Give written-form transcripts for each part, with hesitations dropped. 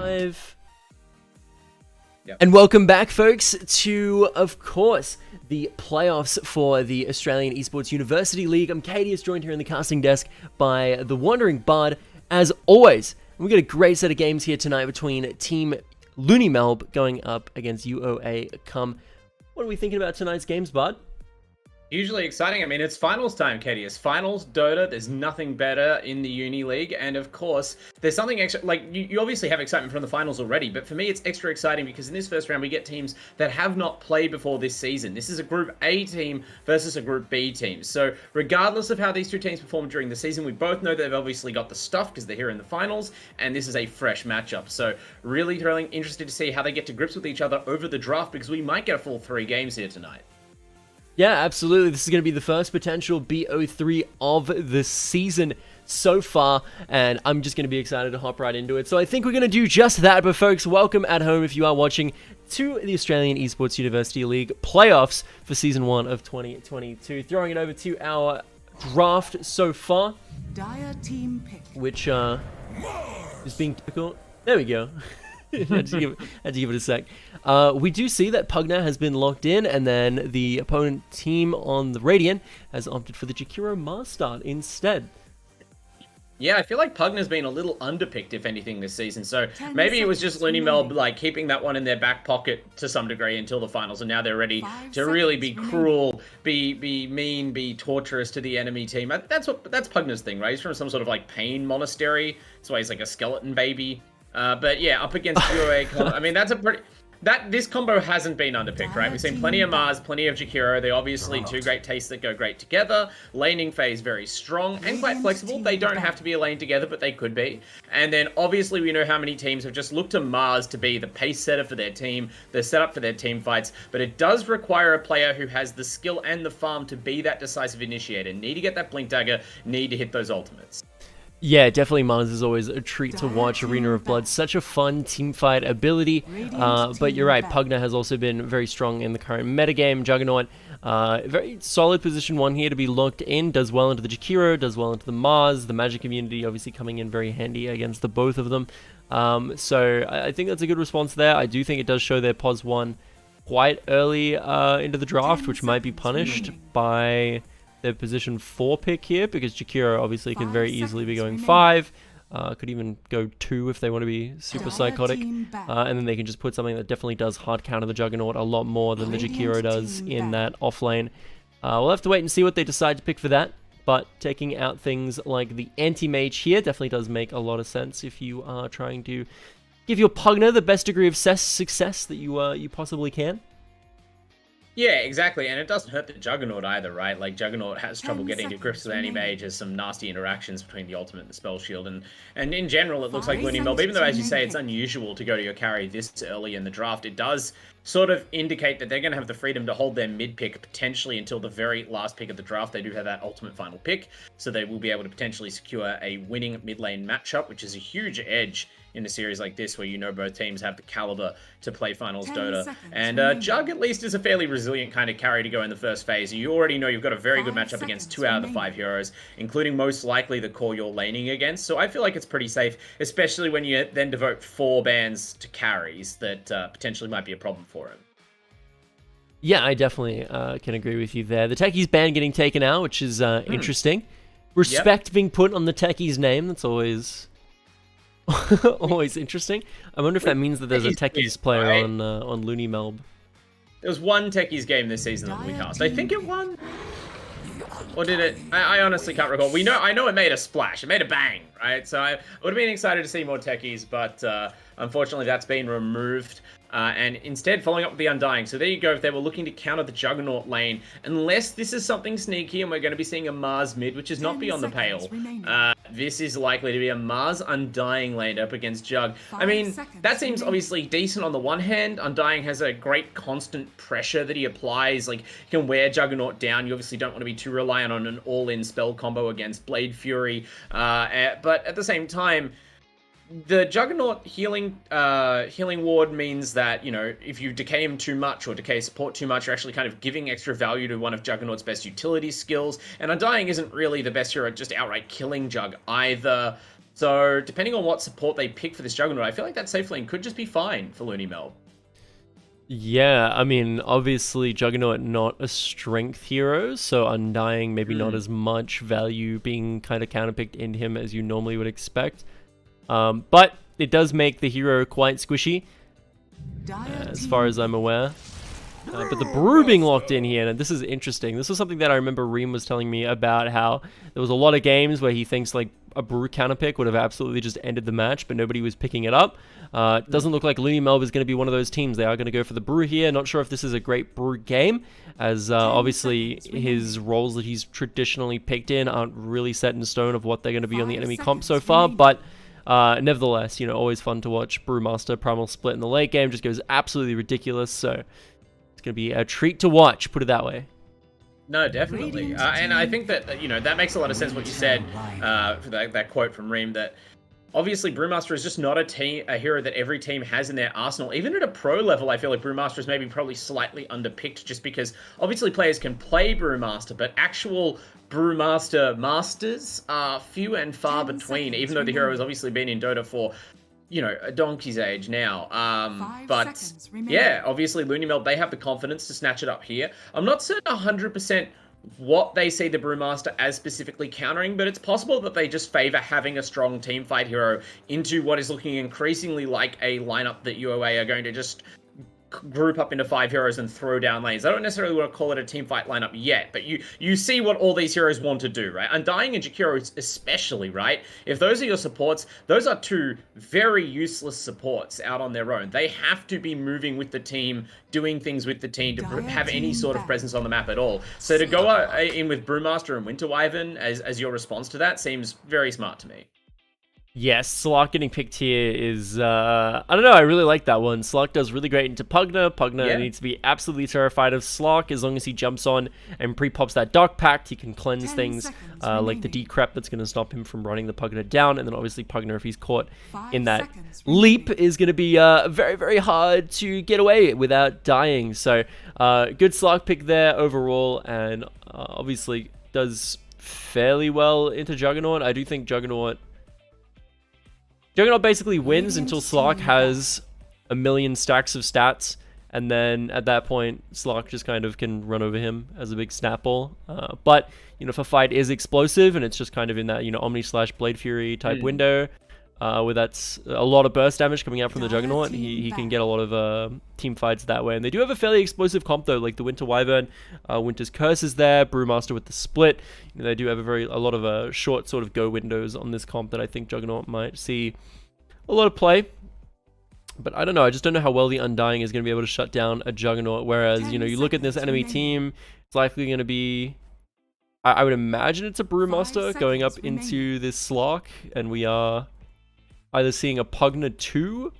Live. Yep. And welcome back, folks, to, of course, the playoffs for the Australian Esports University League. I'm Kadius, joined here in the casting desk by the Wandering Bard. As always, we got a great set of games here tonight between Team LooneyMelb going up against UOA COME. What are we thinking about tonight's games, Bud? Hugely exciting. I mean, it's finals time, Kadius. Finals, Dota, there's nothing better in the Uni League. And of course, there's something extra, like, you obviously have excitement from the finals already, but for me, it's extra exciting because in this first round, we get teams that have not played before this season. This is a Group A team versus a Group B team. So regardless of how these two teams perform during the season, we both know they've obviously got the stuff because they're here in the finals, and this is a fresh matchup. So really thrilling, interested to see how they get to grips with each other over the draft because we might get a full 3 games here tonight. Yeah, absolutely. This is going to be the first potential BO3 of the season so far, and I'm just going to be excited to hop right into it. So I think we're going to do just that, but folks, welcome at home if you are watching to the Australian Esports University League playoffs for Season 1 of 2022. Throwing it over to our draft so far, which is being difficult. There we go. had to give it a sec. We do see that Pugna has been locked in, and then the opponent team on the Radiant has opted for the Jakiro Mars start instead. Yeah, I feel like Pugna's been a little underpicked, if anything, this season. So maybe it was just LooneyMelb, like, keeping that one in their back pocket to some degree until the finals, and now they're ready to really be cruel, be mean, be torturous to the enemy team. That's Pugna's thing, right? He's from some sort of, like, pain monastery. That's why he's like a skeleton baby. But yeah, up against UOA COME, I mean, that's a pretty... This combo hasn't been underpicked, right? We've seen plenty of Mars, plenty of Jakiro. They're obviously two great tastes that go great together. Laning phase very strong and quite flexible. They don't have to be a lane together, but they could be. And then obviously we know how many teams have just looked to Mars to be the pace setter for their team, the setup for their team fights. But it does require a player who has the skill and the farm to be that decisive initiator. Need to get that blink dagger, need to hit those ultimates. Yeah, definitely Mars is always a treat to watch. Arena of Blood, such a fun teamfight ability. But you're right, Pugna has also been very strong in the current metagame. Juggernaut, very solid position 1 here to be locked in. Does well into the Jakiro, does well into the Mars. The magic community obviously coming in very handy against the both of them. So I think that's a good response there. I do think it does show their POS 1 quite early into the draft, which might be punished by their position 4 pick here, because Jakiro obviously can very easily be going 5, could even go 2 if they want to be super psychotic, and then they can just put something that definitely does hard counter the Juggernaut a lot more than the Jakiro does in that off lane. We'll have to wait and see what they decide to pick for that, but taking out things like the anti-mage here definitely does make a lot of sense if you are trying to give your Pugna the best degree of success that you possibly can. Yeah, exactly, and it doesn't hurt the Juggernaut either, right? Like, Juggernaut has trouble getting to grips with anti-mage, has some nasty interactions between the ultimate and the spell shield, and in general, it looks like LooneyMelb, even though, as you say, it's unusual to go to your carry this early in the draft, it does sort of indicate that they're going to have the freedom to hold their mid pick potentially until the very last pick of the draft. They do have that ultimate final pick, so they will be able to potentially secure a winning mid lane matchup, which is a huge edge in a series like this where you know both teams have the caliber to play finals Dota. And Jug at least is a fairly resilient kind of carry to go in the first phase. You already know you've got a very good matchup against 2 out of the 5 heroes, including most likely the core you're laning against. So I feel like it's pretty safe, especially when you then devote 4 bans to carries that potentially might be a problem for him. Yeah, I definitely can agree with you there. The Techies ban getting taken out, which is interesting. Respect being put on the Techies name, that's always... always interesting. I wonder if that means that there's a Techies player on LooneyMelb. There was one Techies game this season that we cast. I think it won, or did it? I honestly can't recall. I know it made a splash. It made a bang, right? So I would have been excited to see more Techies, but unfortunately that's been removed. And instead following up with the Undying. So there you go, if they were looking to counter the Juggernaut lane, unless this is something sneaky and we're going to be seeing a Mars mid, which is not beyond the pale, this is likely to be a Mars Undying lane up against Jug. I mean, that seems obviously decent on the one hand. Undying has a great constant pressure that he applies, like, he can wear Juggernaut down. You obviously don't want to be too reliant on an all-in spell combo against Blade Fury, but at the same time, the Juggernaut healing ward means that, you know, if you decay him too much or decay support too much, you're actually kind of giving extra value to one of Juggernaut's best utility skills. And Undying isn't really the best hero at just outright killing Jug either. So depending on what support they pick for this Juggernaut, I feel like that safe lane could just be fine for LooneyMelb. Yeah, I mean, obviously Juggernaut not a strength hero, so Undying maybe not as much value being kind of counterpicked into him as you normally would expect. But it does make the hero quite squishy, as far as I'm aware. But the Brew being locked in here, and this is interesting. This was something that I remember Reem was telling me about, how there was a lot of games where he thinks like a Brew counterpick would have absolutely just ended the match, but nobody was picking it up. It doesn't look like LooneyMelb is going to be one of those teams. They are going to go for the Brew here. Not sure if this is a great Brew game, as obviously his roles that he's traditionally picked in aren't really set in stone of what they're going to be on the enemy comp so far, but nevertheless, you know, always fun to watch. Brewmaster Primal Split in the late game just goes absolutely ridiculous, so it's going to be a treat to watch, put it that way. No, definitely. And I think that, you know, that makes a lot of sense what you said for that quote from Reem, that obviously Brewmaster is just not a hero that every team has in their arsenal. Even at a pro level, I feel like Brewmaster is maybe probably slightly underpicked, just because obviously players can play Brewmaster, but actual Brewmaster masters are few and far between, even though the hero has obviously been in Dota for, you know, a donkey's age now. But yeah, obviously LooneyMelb, they have the confidence to snatch it up here. I'm not certain 100% what they see the Brewmaster as specifically countering, but it's possible that they just favor having a strong teamfight hero into what is looking increasingly like a lineup that UOA are going to just group up into 5 heroes and throw down lanes. I don't necessarily want to call it a team fight lineup yet, but you see what all these heroes want to do, right? Undying and Jakiro especially, right? If those are your supports, those are 2 very useless supports out on their own. They have to be moving with the team, doing things with the team to have any sort of presence on the map at all. So to go in with Brewmaster and Winter Wyvern as your response to that seems very smart to me. Yes, Slark getting picked here is, I don't know, I really like that one. Slark does really great into Pugna. Pugna needs to be absolutely terrified of Slark. As long as he jumps on and pre-pops that Dark Pact, he can cleanse things like the Decrep that's going to stop him from running the Pugna down. And then obviously Pugna, if he's caught in that leap, is going to be very, very hard to get away without dying. So good Slark pick there overall, and obviously does fairly well into Juggernaut. I do think Juggernaut basically wins until Slark has a million stacks of stats, and then at that point, Slark just kind of can run over him as a big snapball. But, you know, if a fight is explosive and it's just kind of in that, you know, Omni/Blade Fury type window, where that's a lot of burst damage coming out from the Juggernaut, he can get a lot of team fights that way. And they do have a fairly explosive comp though, like the Winter Wyvern, Winter's Curse is there, Brewmaster with the split. You know, they do have a lot of short sort of go windows on this comp that I think Juggernaut might see a lot of play. But I don't know, I just don't know how well the Undying is going to be able to shut down a Juggernaut, whereas, you know, you look at this enemy team, it's likely going to be, I would imagine it's a Brewmaster going up into this Slark, and we are either seeing a Pugna 2,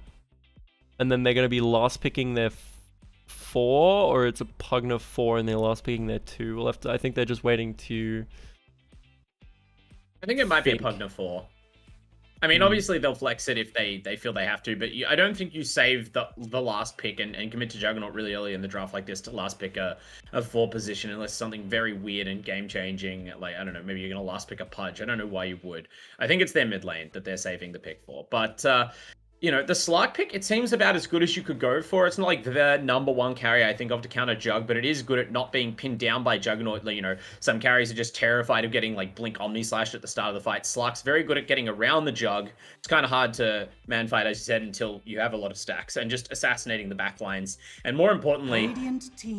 and then they're going to be last picking their 4, or it's a Pugna 4 and they're last picking their 2. We'll have to, I think they're just waiting to... I think it might be a Pugna 4. I mean, obviously they'll flex it if they feel they have to, but I don't think you save the last pick and commit to Juggernaut really early in the draft like this to last pick a 4 position unless something very weird and game-changing, like, I don't know, maybe you're going to last pick a Pudge. I don't know why you would. I think it's their mid lane that they're saving the pick for. But, you know, the Slark pick, it seems about as good as you could go for. It's not like the #1 carry I think of to counter Jug, but it is good at not being pinned down by Juggernaut. You know, some carries are just terrified of getting like Blink Omni Slash at the start of the fight. Slark's very good at getting around the Jug. It's kind of hard to man fight, as you said, until you have a lot of stacks and just assassinating the backlines. And more importantly,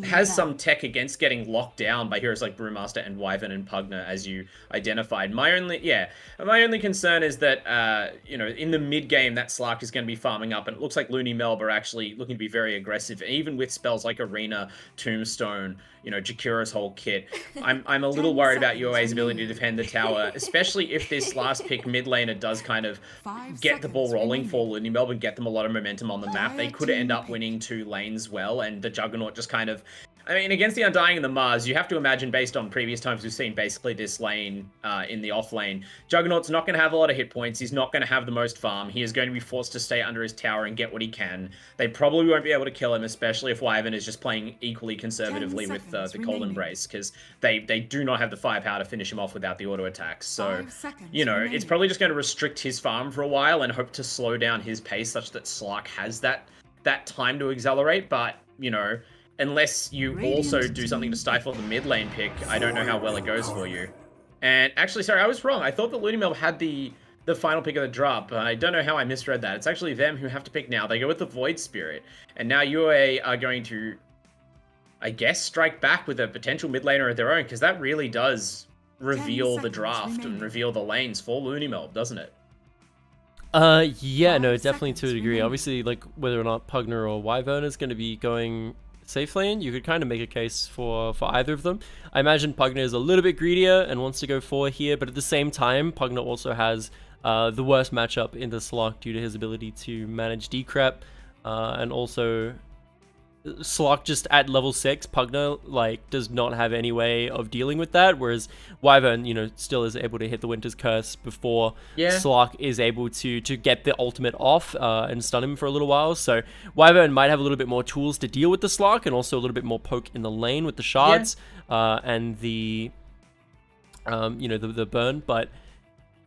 has some tech against getting locked down by heroes like Brewmaster and Wyvern and Pugna, as you identified. My only concern is that, you know, in the mid game, that Slark is going to be farming up, and it looks like LooneyMelb are actually looking to be very aggressive, even with spells like Arena, Tombstone, you know, Jakira's whole kit. I'm a little worried about UOA's ability to defend the tower, especially if this last pick mid laner does kind of get the ball rolling for LooneyMelb and get them a lot of momentum on the map. They could end up winning 2 lanes well, and the Juggernaut just kind of I mean, against the Undying and the Mars, you have to imagine, based on previous times we've seen basically this lane in the off lane, Juggernaut's not going to have a lot of hit points. He's not going to have the most farm. He is going to be forced to stay under his tower and get what he can. They probably won't be able to kill him, especially if Wyvern is just playing equally conservatively with the Cold Embrace, because they do not have the firepower to finish him off without the auto attacks. So, you know, it's probably just going to restrict his farm for a while and hope to slow down his pace such that Slark has that time to accelerate. But, you know, unless you also do something to stifle the mid lane pick, I don't know how well it goes for you. And actually, sorry, I was wrong. I thought that LooneyMelb had the final pick of the drop. I don't know how I misread that. It's actually them who have to pick now. They go with the Void Spirit. And now UOA are going to, I guess, strike back with a potential mid laner of their own, because that really does reveal the draft and reveal the lanes for LooneyMelb, doesn't it? Yeah, no, definitely to a degree. Obviously, like, whether or not Pugner or Wyvern is going to be going safe lane, you could kind of make a case for either of them. I imagine Pugner is a little bit greedier and wants to go 4 here, but at the same time, Pugner also has the worst matchup in the Slark due to his ability to manage decrep, and also Slark just at level 6, Pugner like does not have any way of dealing with that, whereas Wyvern, you know, still is able to hit the Winter's Curse before Slark is able to get the ultimate off and stun him for a little while. So Wyvern might have a little bit more tools to deal with the Slark, and also a little bit more poke in the lane with the shards and the you know, the burn. But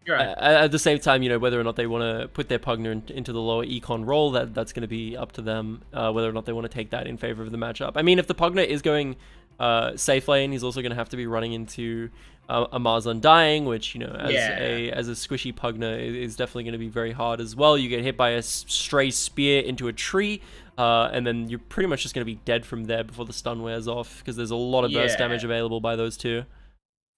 You're right. At the same time, you know, whether or not they want to put their Pugner into the lower econ role, that's going to be up to them, whether or not they want to take that in favor of the matchup. I mean, if the Pugner is going safe lane, he's also going to have to be running into a Mars Undying, which, you know, as a squishy Pugner is definitely going to be very hard as well. You get hit by a stray spear into a tree, and then you're pretty much just going to be dead from there before the stun wears off, because there's a lot of burst damage available by those two.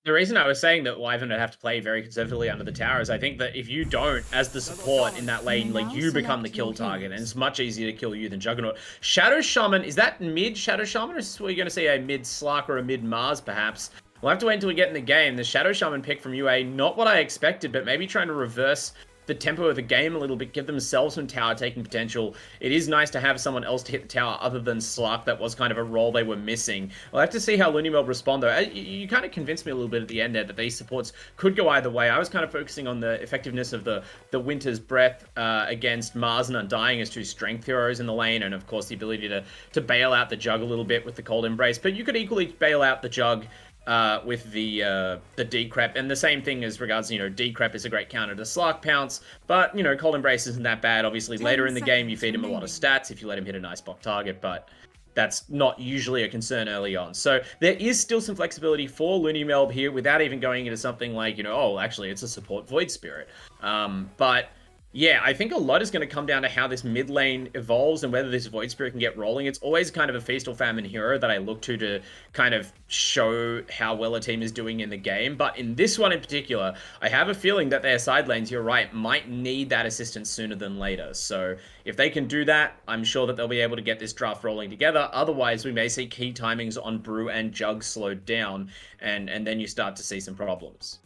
The reason I was saying that Wyvern would have to play very conservatively under the tower is I think that if you don't, as the support in that lane, like, you become the kill target, and it's much easier to kill you than Juggernaut. Shadow Shaman, is that mid Shadow Shaman, or is we going to see a mid Slark or a mid Mars, perhaps? We'll have to wait until we get in the game. The Shadow Shaman pick from UA, not what I expected, but maybe trying to reverse the tempo of the game a little bit, give themselves some tower taking potential. It is nice to have someone else to hit the tower other than Slark. That was kind of a role they were missing. We'll have to see how LooneyMelb respond, though. You kind of convinced me a little bit at the end there that these supports could go either way. I was kind of focusing on the effectiveness of the Winter's Breath against Mars and Undying as two strength heroes in the lane, and of course the ability to bail out the Jug a little bit with the Cold Embrace. But you could equally bail out the Jug with the decrep, and the same thing as regards, you know, decrep is a great counter to Slark Pounce, but, you know, Cold Embrace isn't that bad. Obviously later in the game you feed him a lot of stats if you let him hit a nice block target, but that's not usually a concern early on. So there is still some flexibility for LooneyMelb here without even going into something like, you know, oh, actually it's a support Void Spirit. But yeah, I think a lot is going to come down to how this mid lane evolves and whether this Void Spirit can get rolling. It's always kind of a feast or famine hero that I look to kind of show how well a team is doing in the game. But in this one in particular, I have a feeling that their side lanes, you're right, might need that assistance sooner than later. So if they can do that, I'm sure that they'll be able to get this draft rolling together. Otherwise, we may see key timings on Brew and Jug slowed down, and then you start to see some problems.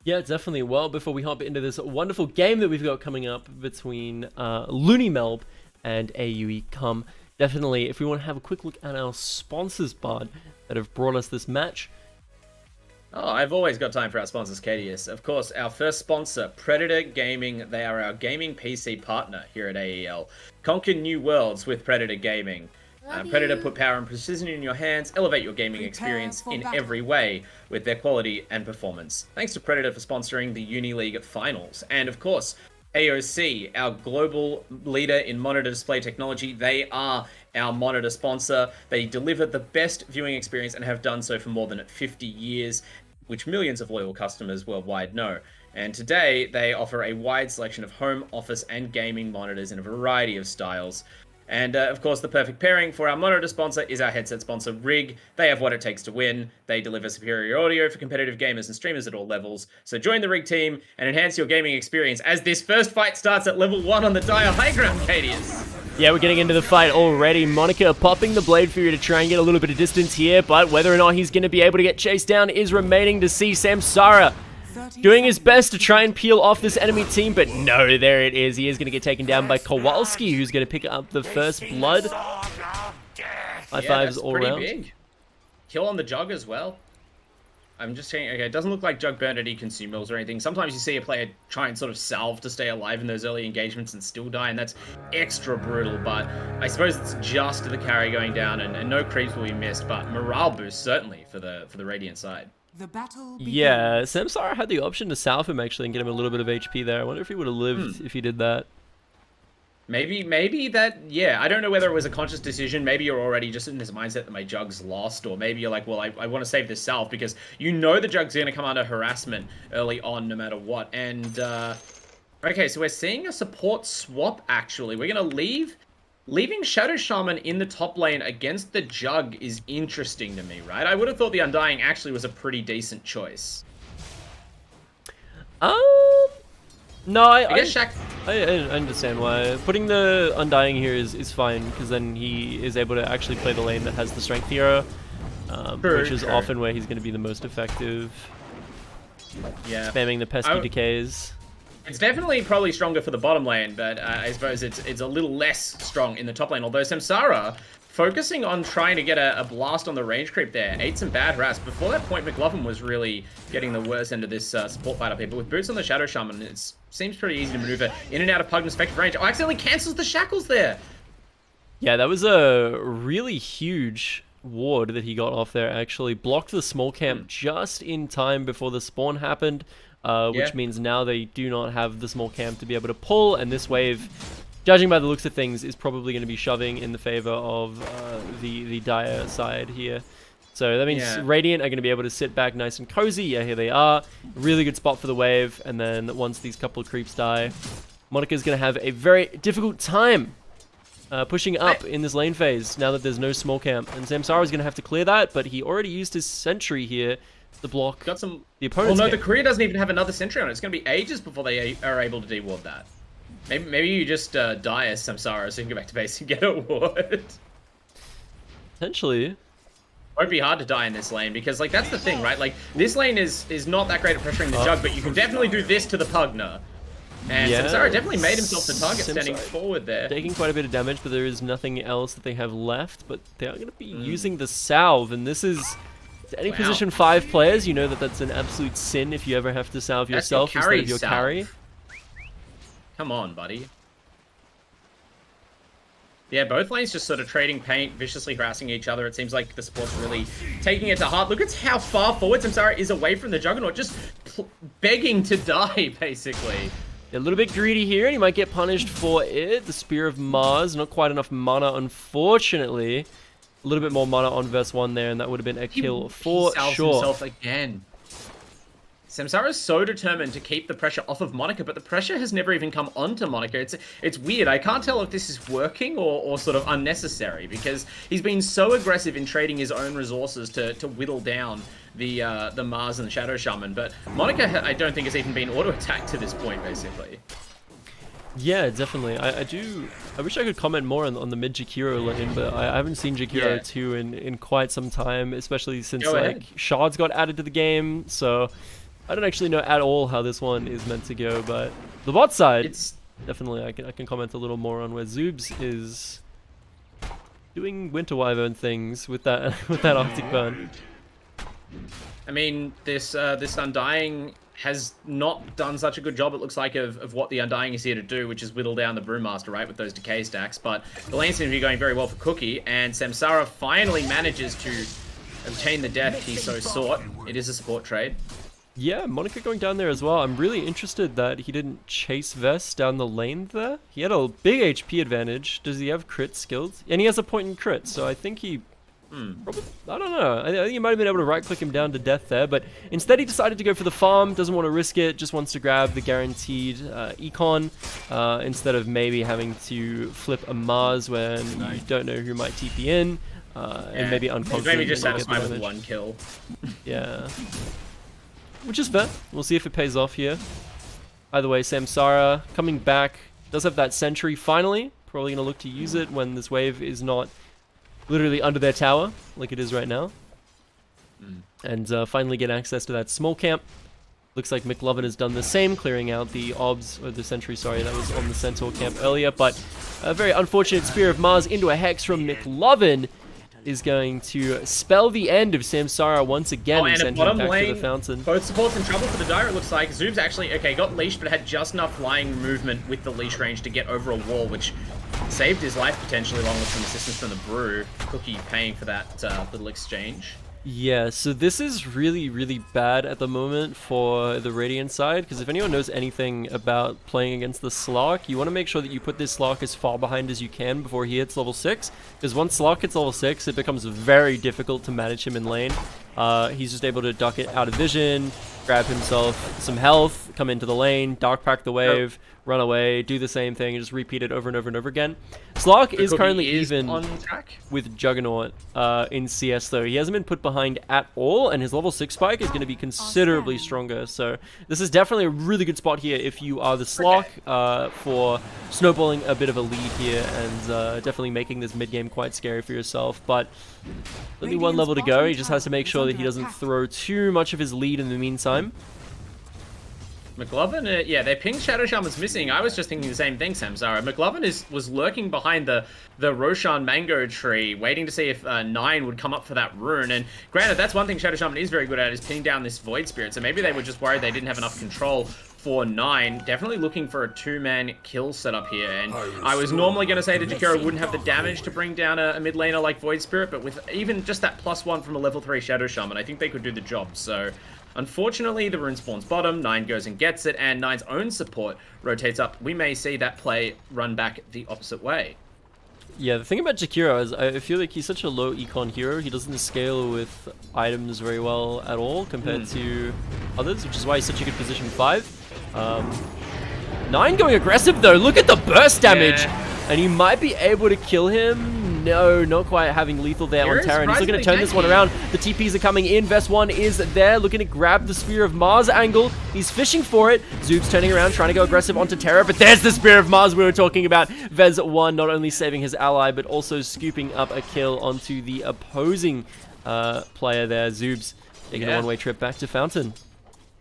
Yeah, definitely. Well, before we hop into this wonderful game that we've got coming up between LooneyMelb and AUE COME, definitely, if we want to have a quick look at our sponsors, Bud, that have brought us this match. Oh, I've always got time for our sponsors, Kadius. Of course, our first sponsor, Predator Gaming. They are our gaming PC partner here at AEL. Conquer new worlds with Predator Gaming. Predator put power and precision in your hands, elevate your gaming experience in every way with their quality and performance. Thanks to Predator for sponsoring the Uni League Finals. And of course, AOC, our global leader in monitor display technology. They are our monitor sponsor. They deliver the best viewing experience and have done so for more than 50 years, which millions of loyal customers worldwide know. And today, they offer a wide selection of home, office, and gaming monitors in a variety of styles. And of course, the perfect pairing for our monitor sponsor is our headset sponsor, Rig. They have what it takes to win. They deliver superior audio for competitive gamers and streamers at all levels. So join the Rig team and enhance your gaming experience as this first fight starts at level 1 on the Dire High Ground, Kadius. Yeah, we're getting into the fight already. Monica popping the Blade Fury to try and get a little bit of distance here, but whether or not he's going to be able to get chased down is remaining to see. Samsara doing his best to try and peel off this enemy team, but no, there it is. He is going to get taken down by Kowalski, who's going to pick up the first blood. High Yeah, fives that's all pretty around. big. Kill on the Jug as well. I'm just saying, okay, it doesn't look like Jug burned any consumables or anything. Sometimes you see a player try and sort of salve to stay alive in those early engagements and still die, and that's extra brutal, but I suppose it's just the carry going down, and no creeps will be missed, but morale boost certainly for the Radiant side. The battle Yeah, Samsara had the option to salve him actually and get him a little bit of HP there. I wonder if he would have lived if he did that. Maybe that, yeah, I don't know whether it was a conscious decision. Maybe you're already just in this mindset that my Jug's lost, or maybe you're like, well, I want to save this salve because you know the Jug's going to come under harassment early on no matter what. And, okay, so we're seeing a support swap, actually. We're going to leaving Shadow Shaman in the top lane against the Jug is interesting to me, right? I would have thought the Undying actually was a pretty decent choice. No, I guess Shaq... I understand why. Putting the Undying here is fine, because then he is able to actually play the lane that has the Strength hero, which is often where he's going to be the most effective. Yeah. Spamming the pesky decays. It's definitely probably stronger for the bottom lane, but I suppose it's a little less strong in the top lane, although Samsara focusing on trying to get a blast on the range creep there. Ate some bad harass. Before that point, McLovin was really getting the worst end of this support fight up here. But with boots on the Shadow Shaman, it seems pretty easy to maneuver in and out of Pugn's effective range. Oh, accidentally cancels the shackles there. Yeah, that was a really huge ward that he got off there, actually. Blocked the small camp just in time before the spawn happened, which means now they do not have the small camp to be able to pull, and this wave, judging by the looks of things, is probably going to be shoving in the favor of the Dire side here. So that means Radiant are going to be able to sit back nice and cozy. Yeah, here they are. Really good spot for the wave. And then once these couple of creeps die, Monica's going to have a very difficult time pushing up in this lane phase now that there's no small camp. And Samsara's going to have to clear that, but he already used his sentry here to block the opponent's Well, no, camp. the career doesn't even have another sentry on it. It's going to be ages before they are able to deward that. Maybe you just die as Samsara so you can go back to base and get a ward. Potentially. Won't be hard to die in this lane because, like, that's the thing, right? Like, this lane is not that great at pressuring the Jug, but you can definitely do this to the Pugna. And Samsara definitely made himself the target standing forward there. Taking quite a bit of damage, but there is nothing else that they have left. But they are going to be using the salve, and this is... To any position 5 players, you know that that's an absolute sin if you ever have to salve yourself instead of your carry. Come on, buddy. Yeah, both lanes just sort of trading paint, viciously harassing each other. It seems like the support's really taking it to heart. Look at how far forward Samsara is away from the Juggernaut, just begging to die, basically. A little bit greedy here, and he might get punished for it. The Spear of Mars, not quite enough mana, unfortunately. A little bit more mana on verse 1 there, and that would have been a kill for sure. Himself again. Samsara is so determined to keep the pressure off of Monica, but the pressure has never even come onto Monica. It's weird. I can't tell if this is working or sort of unnecessary, because he's been so aggressive in trading his own resources to whittle down the Mars and the Shadow Shaman. But Monica, I don't think, has even been auto-attacked to this point, basically. Yeah, definitely. I wish I could comment more on the mid Jakiro lane, but I haven't seen Jakiro 2 in quite some time, especially since like Shards got added to the game. So I don't actually know at all how this one is meant to go, but the bot side, definitely I can comment a little more on where Zoobs is doing Winter Wyvern things with that Arctic Burn. I mean, this Undying has not done such a good job, it looks like, of what the Undying is here to do, which is whittle down the Brewmaster, right, with those decay stacks. But the lane seems to be going very well for Cookie, and Samsara finally manages to obtain the death he so sought. It is a support trade. Yeah, Monica going down there as well. I'm really interested that he didn't chase Vest down the lane there. He had a big HP advantage. Does he have crit skills? And he has a point in crit, so I think he... Probably, I don't know. I think he might have been able to right-click him down to death there, but instead he decided to go for the farm, doesn't want to risk it, just wants to grab the guaranteed econ, instead of maybe having to flip a Mars when you don't know who might TP in, and maybe unconfident. Maybe just satisfied with 1 kill. Yeah. Which is fair. We'll see if it pays off here. Either way, Samsara coming back, does have that sentry finally. Probably going to look to use it when this wave is not literally under their tower, like it is right now. And finally get access to that small camp. Looks like McLovin has done the same, clearing out the obs, or the sentry, sorry, that was on the Centaur camp earlier. But a very unfortunate Spear of Mars into a Hex from McLovin. is going to spell the end of Samsara once again and and send bottom him back lane, to the fountain. both supports in trouble for the Dire, it looks like. Zoob's actually, okay, got leashed, but had just enough flying movement with the leash range to get over a wall, which saved his life potentially, along with some assistance from the Brew. Cookie paying for that little exchange. Yeah, so this is really, really bad at the moment for the Radiant side, because if anyone knows anything about playing against the Slark, you want to make sure that you put this Slark as far behind as you can before he hits level 6, because once Slark hits level 6, it becomes very difficult to manage him in lane. He's just able to duck it out of vision, grab himself some health, come into the lane, Dark Pack the wave, run away, do the same thing, and just repeat it over and over and over again. Slark is currently even on track with Juggernaut in CS though. He hasn't been put behind at all, and his level 6 spike is going to be considerably stronger. So this is definitely a really good spot here if you are the Slark for snowballing a bit of a lead here and definitely making this mid game quite scary for yourself. But only one level to go. He just has to make sure that he doesn't throw too much of his lead in the meantime. McLovin, yeah, they pinged Shadow Shaman's missing. I was just thinking the same thing, Samsara. McLovin was lurking behind the Roshan mango tree, waiting to see if 9 would come up for that rune. And granted, that's one thing Shadow Shaman is very good at, is pinning down this Void Spirit. So maybe they were just worried they didn't have enough control for 9. Definitely looking for a 2-man kill setup here. And I was normally going to say that Jakiro wouldn't have the damage to bring down a mid laner like Void Spirit, but with even just that +1 from a level 3 Shadow Shaman, I think they could do the job. So unfortunately, the rune spawns bottom, 9 goes and gets it, and 9's own support rotates up. We may see that play run back the opposite way. Yeah, the thing about Jakiro is I feel like he's such a low econ hero. He doesn't scale with items very well at all compared to others, which is why he's such a good position 5. 9 going aggressive though. Look at the burst damage. Yeah. And he might be able to kill him. No, not quite having lethal there on Terran. He's looking to turn this one around. The TPs are coming in. Vest 1 is there, looking to grab the Spear of Mars angle. He's fishing for it. Zoob's turning around, trying to go aggressive onto Terra, but there's the Spear of Mars we were talking about. Vez 1 not only saving his ally, but also scooping up a kill onto the opposing player there. Zoob's taking a one-way trip back to Fountain.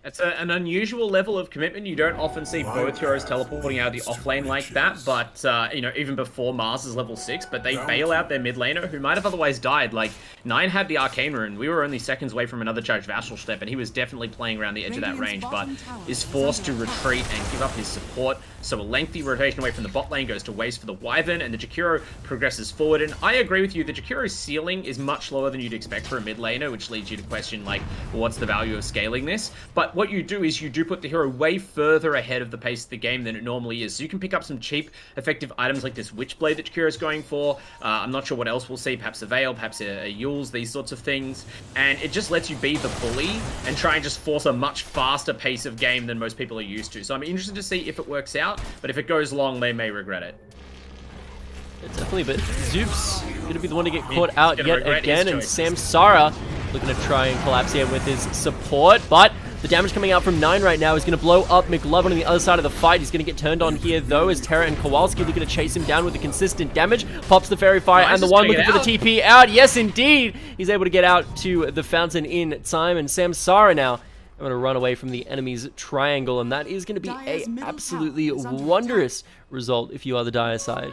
It's an unusual level of commitment. You don't often see both heroes teleporting out of the offlane like that, but, you know, even before Mars is level 6, but they bail out their mid laner who might have otherwise died. Like, 9 had the Arcane Rune. We were only seconds away from another charged Vassal Step, and he was definitely playing around the edge of that range, but is forced to retreat and give up his support. So a lengthy rotation away from the bot lane goes to waste for the Wyvern, and the Jakiro progresses forward. And I agree with you, the Jakiro's ceiling is much lower than you'd expect for a mid laner, which leads you to question, like, well, what's the value of scaling this? But what you do is you do put the hero way further ahead of the pace of the game than it normally is. So you can pick up some cheap, effective items like this Witchblade that Jakiro's going for. I'm not sure what else we'll see, perhaps a Veil, perhaps a Yules, these sorts of things. And it just lets you be the bully and try and just force a much faster pace of game than most people are used to. So I'm interested to see if it works out, but if it goes long, they may regret it. Yeah, definitely, but Zoob's gonna be the one to get caught out yet again, and Samsara looking to try and collapse here with his support, but the damage coming out from 9 right now is going to blow up McLovin on the other side of the fight. He's going to get turned on here, though, as Terra and Kowalski looking to chase him down with the consistent damage. Pops the Fairy Fire, and the one looking for the TP out. Yes, indeed! He's able to get out to the fountain in time, and Samsara now going to run away from the enemy's triangle, and that is going to be a absolutely wondrous result if you are the Dire side.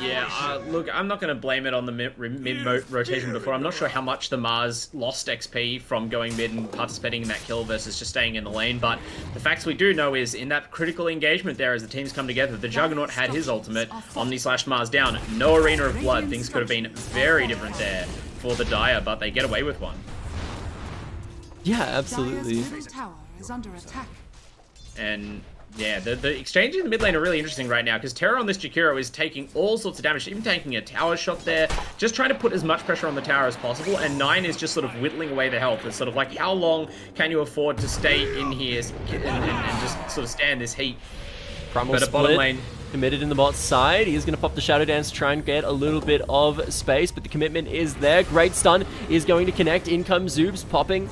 Yeah, look, I'm not going to blame it on the mid rotation before. I'm not sure how much the Mars lost XP from going mid and participating in that kill versus just staying in the lane, but the facts we do know is in that critical engagement there as the teams come together, the Juggernaut had his ultimate, Omni/Mars down, no Arena of Blood. Things could have been very different there for the Dire, but they get away with one. Yeah, absolutely. And yeah, the exchanges in the mid lane are really interesting right now because Terra on this Jakiro is taking all sorts of damage, even taking a tower shot there, just trying to put as much pressure on the tower as possible, and 9 is just sort of whittling away the health. It's sort of like, how long can you afford to stay in here and just sort of stand this heat? Primal but a bottom lane committed in the bot side. He's going to pop the Shadow Dance to try and get a little bit of space, but the commitment is there. Great stun is going to connect. In comes Zoob's, popping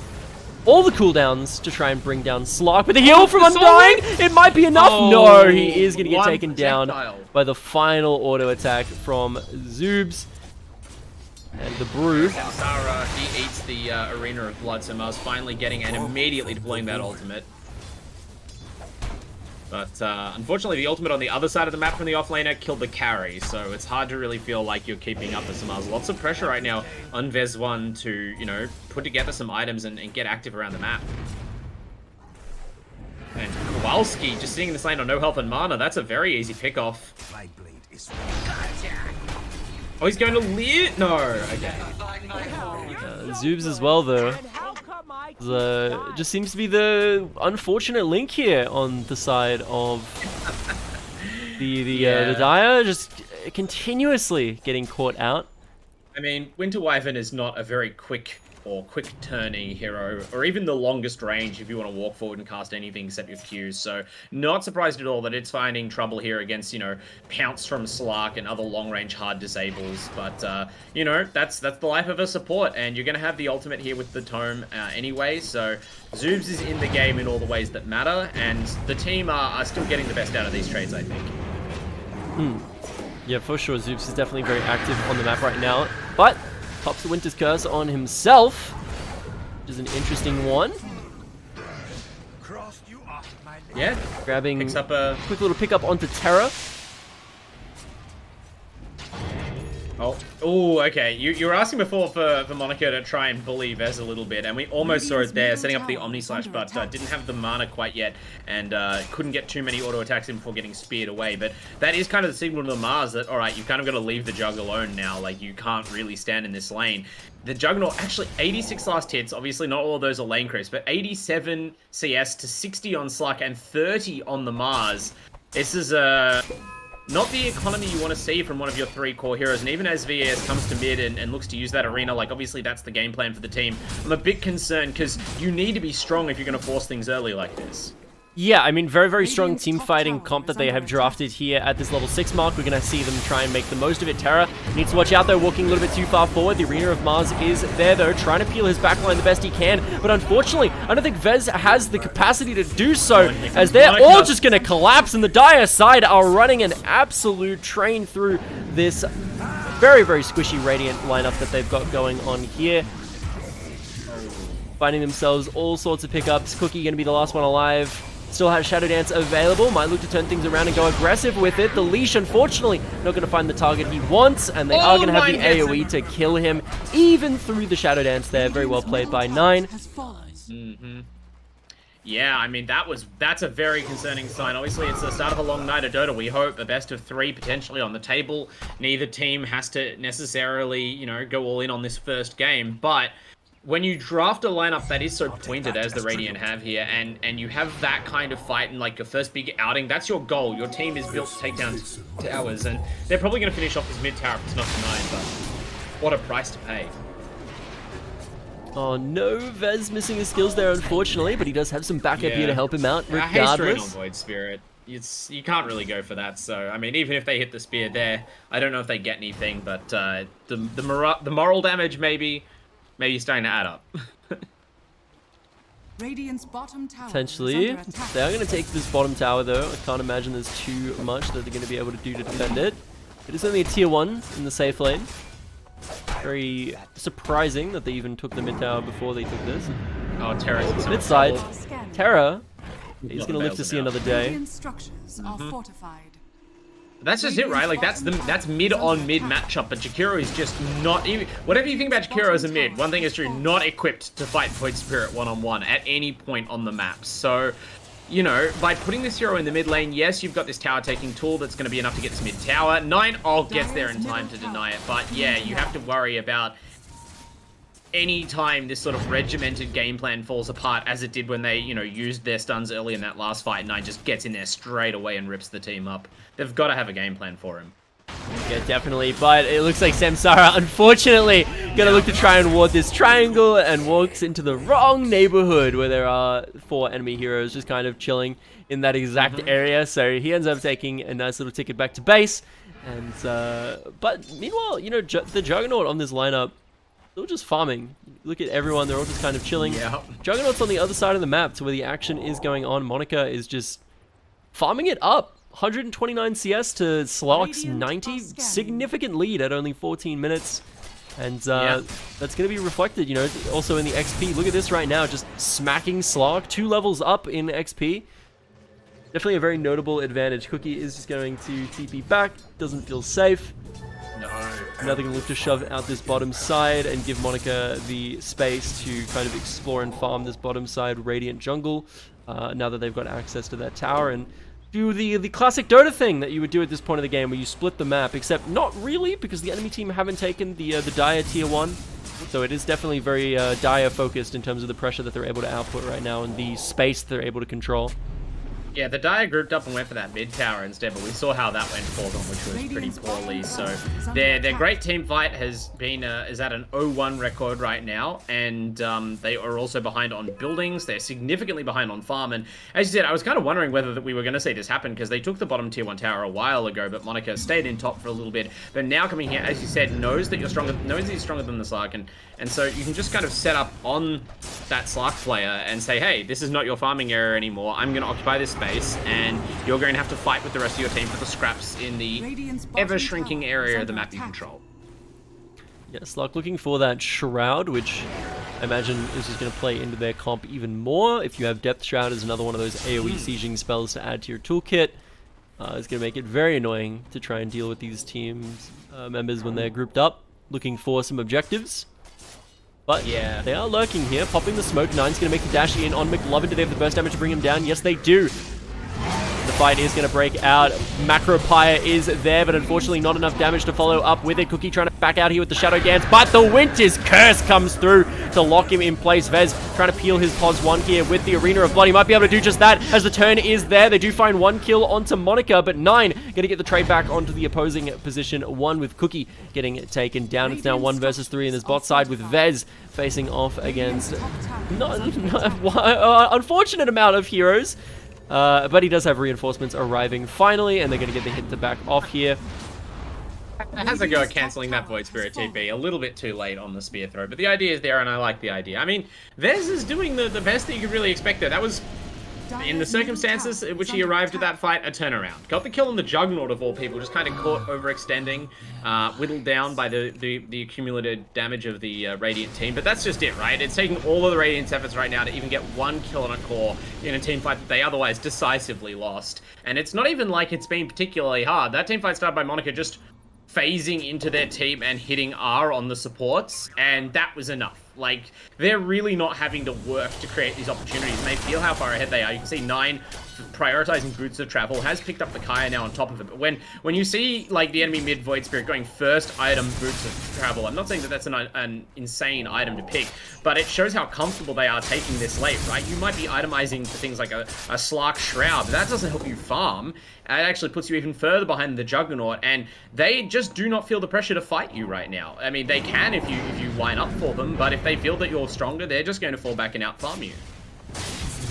all the cooldowns to try and bring down Slark with a heal from Undying. It might be enough. Oh, no, he is going to get taken down by the final auto attack from Zoob's. And the Brew. Samsara, he eats the Arena of Blood, so Mars finally getting and immediately deploying that ultimate. But unfortunately, the ultimate on the other side of the map from the offlaner killed the carry, so it's hard to really feel like you're keeping up with Samaz. Lots of pressure right now on Vez1 to, you know, put together some items and get active around the map. And Kowalski just sitting in this lane on no health and mana. That's a very easy pick-off. Oh, he's going to live? No, okay. Zoobs as well, though. Just seems to be the unfortunate link here on the side of the Dire, just continuously getting caught out. I mean, Winter Wyvern is not a very quick turning hero, or even the longest range if you want to walk forward and cast anything except your Qs. So not surprised at all that it's finding trouble here against, you know, Pounce from Slark and other long range hard disables. But you know, that's the life of a support, and you're gonna have the ultimate here with the Tome anyway. So Zoobs is in the game in all the ways that matter, and the team are still getting the best out of these trades, I think. Yeah, for sure. Zoobs is definitely very active on the map right now, but pops the Winter's Curse on himself, which is an interesting one. Yeah, grabbing picks up a quick little pickup onto Terra. Oh, okay. You were asking before for Monica to try and bully Vez a little bit, and we almost saw it there, setting up the Omni Slash, but didn't have the mana quite yet, and couldn't get too many auto attacks in before getting speared away. But that is kind of the signal to the Mars that, all right, you've kind of got to leave the Jug alone now. Like, you can't really stand in this lane. The Juggernaut, actually 86 last hits. Obviously, not all of those are lane creeps, but 87 CS to 60 on Slug and 30 on the Mars. This is not the economy you want to see from one of your three core heroes, and even as VAS comes to mid and looks to use that arena, like, obviously that's the game plan for the team. I'm a bit concerned because you need to be strong if you're going to force things early like this. Yeah, I mean, very, very strong team fighting comp that they have drafted here at this level 6 mark. We're going to see them try and make the most of it. Terra needs to watch out, though, walking a little bit too far forward. The Arena of Mars is there, though, trying to peel his backline the best he can. But unfortunately, I don't think Vez has the capacity to do so, as they're all just going to collapse, and the Dire side are running an absolute train through this very, very squishy Radiant lineup that they've got going on here. Finding themselves all sorts of pickups. Cookie going to be the last one alive. Still has Shadow Dance available, might look to turn things around and go aggressive with it. The leash, unfortunately, not going to find the target he wants, and they are going to have the AoE to kill him, even through the Shadow Dance there. Very well played by 9. Yeah, I mean, that's a very concerning sign. Obviously, it's the start of a long night of Dota. We hope a best of 3 potentially on the table. Neither team has to necessarily, you know, go all in on this first game, but when you draft a lineup that is so pointed as the Radiant have here, and you have that kind of fight in like your first big outing, that's your goal. Your team is built to take down towers, and they're probably going to finish off this mid tower if it's not denied, but what a price to pay. Oh no, Vez missing his skills there, unfortunately, but he does have some backup here to help him out, regardless. Haste Rain on Void Spirit. You can't really go for that, so, I mean, even if they hit the spear there, I don't know if they get anything, but the moral damage maybe starting to add up. Radiant's bottom tower potentially. They are going to take this bottom tower, though. I can't imagine there's too much that they're going to be able to do to defend it. It is only a tier 1 in the safe lane. Very surprising that they even took the mid tower before they took this. Oh, Terra's mid side. Terra, he's going to live to see another day. Structures are fortified. That's just it, right? Like, that's mid on mid matchup, but Jakiro is just not even. Whatever you think about Jakiro as a mid, one thing is true: not equipped to fight Void Spirit one-on-one at any point on the map. So, you know, by putting this hero in the mid lane, yes, you've got this tower taking tool that's going to be enough to get this mid tower. 9 gets there in time to deny it, but yeah, you have to worry about any time this sort of regimented game plan falls apart, as it did when they, you know, used their stuns early in that last fight. 9 just gets in there straight away and rips the team up. They've got to have a game plan for him. Yeah, definitely, but it looks like Samsara, unfortunately, gonna look to try and ward this triangle and walks into the wrong neighborhood where there are 4 enemy heroes just kind of chilling in that exact area. So he ends up taking a nice little ticket back to base. And but meanwhile, you know, the Juggernaut on this lineup, they're just farming. Look at everyone, they're all just kind of chilling. Juggernaut's on the other side of the map to where the action is going on. Monica is just farming it up. 129 CS to Slark's 90. Significant lead at only 14 minutes. And that's going to be reflected, you know, also in the XP. Look at this right now, just smacking Slark. 2 levels up in XP. Definitely a very notable advantage. Cookie is just going to TP back, doesn't feel safe. No. Now they're going to look to shove out this bottom side and give Monica the space to kind of explore and farm this bottom side Radiant jungle, now that they've got access to that tower, and do the classic Dota thing that you would do at this point of the game where you split the map, except not really, because the enemy team haven't taken the Dire tier 1. So it is definitely very Dire focused in terms of the pressure that they're able to output right now and the space they're able to control. Yeah, the Dire grouped up and went for that mid tower instead, but we saw how that went for them, which was pretty poorly. So their great team fight has been is at an 0-1 record right now, and they are also behind on buildings. They're significantly behind on farm, and as you said, I was kind of wondering whether we were going to see this happen because they took the bottom tier 1 tower a while ago, but Monica stayed in top for a little bit. But now coming here, as you said, knows that you're stronger, knows he's stronger than the Slark, and so you can just kind of set up on that Slark player and say, hey, this is not your farming area anymore. I'm going to occupy this space, and you're going to have to fight with the rest of your team for the scraps in the ever-shrinking area of the map you control. Yeah, Slark looking for that Shroud, which I imagine is just going to play into their comp even more. If you have Depth Shroud as another one of those AoE sieging spells to add to your toolkit, it's going to make it very annoying to try and deal with these teams members when they're grouped up, looking for some objectives. But yeah, they are lurking here, popping the smoke. Nine's going to make the dash in on McLovin. Do they have the burst damage to bring him down? Yes, they do. The fight is going to break out. Macropire is there, but unfortunately not enough damage to follow up with it. Cookie trying to back out here with the Shadow Dance, but the Winter's Curse comes through to lock him in place. Vez trying to peel his pos 1 here with the Arena of Blood. He might be able to do just that as the turn is there. They do find 1 kill onto Monica, but 9 going to get the trade back onto the opposing position. 1 with Cookie getting taken down. It's now 1 versus 3 in this bot side with Vez facing off against unfortunate amount of heroes. But he does have reinforcements arriving finally, and they're going to get the hit to back off here. Has a go at cancelling that Void Spirit TP. A little bit too late on the spear throw, but the idea is there, and I like the idea. I mean, Vez is doing the best that you could really expect there. That was, in the circumstances in which he arrived at that fight, a turnaround. Got the kill on the Juggernaut of all people, just kind of caught overextending, whittled down by the accumulated damage of the Radiant team. But that's just it, right? It's taking all of the Radiant's efforts right now to even get 1 kill on a core in a team fight that they otherwise decisively lost. And it's not even like it's been particularly hard. That team fight started by Monica just phasing into their team and hitting R on the supports, and that was enough. Like, they're really not having to work to create these opportunities, and they feel how far ahead they are. You can see 9 prioritizing Boots of Travel, has picked up the Kaya now on top of it, but when you see, like, the enemy mid Void Spirit going first item Boots of Travel, I'm not saying that that's an insane item to pick, but it shows how comfortable they are taking this late, right? You might be itemizing for things like a Slark Shroud, but that doesn't help you farm. It actually puts you even further behind the Juggernaut, and they just do not feel the pressure to fight you right now. I mean, they can if you line up for them, but if they feel that you're stronger, they're just going to fall back and out-farm you.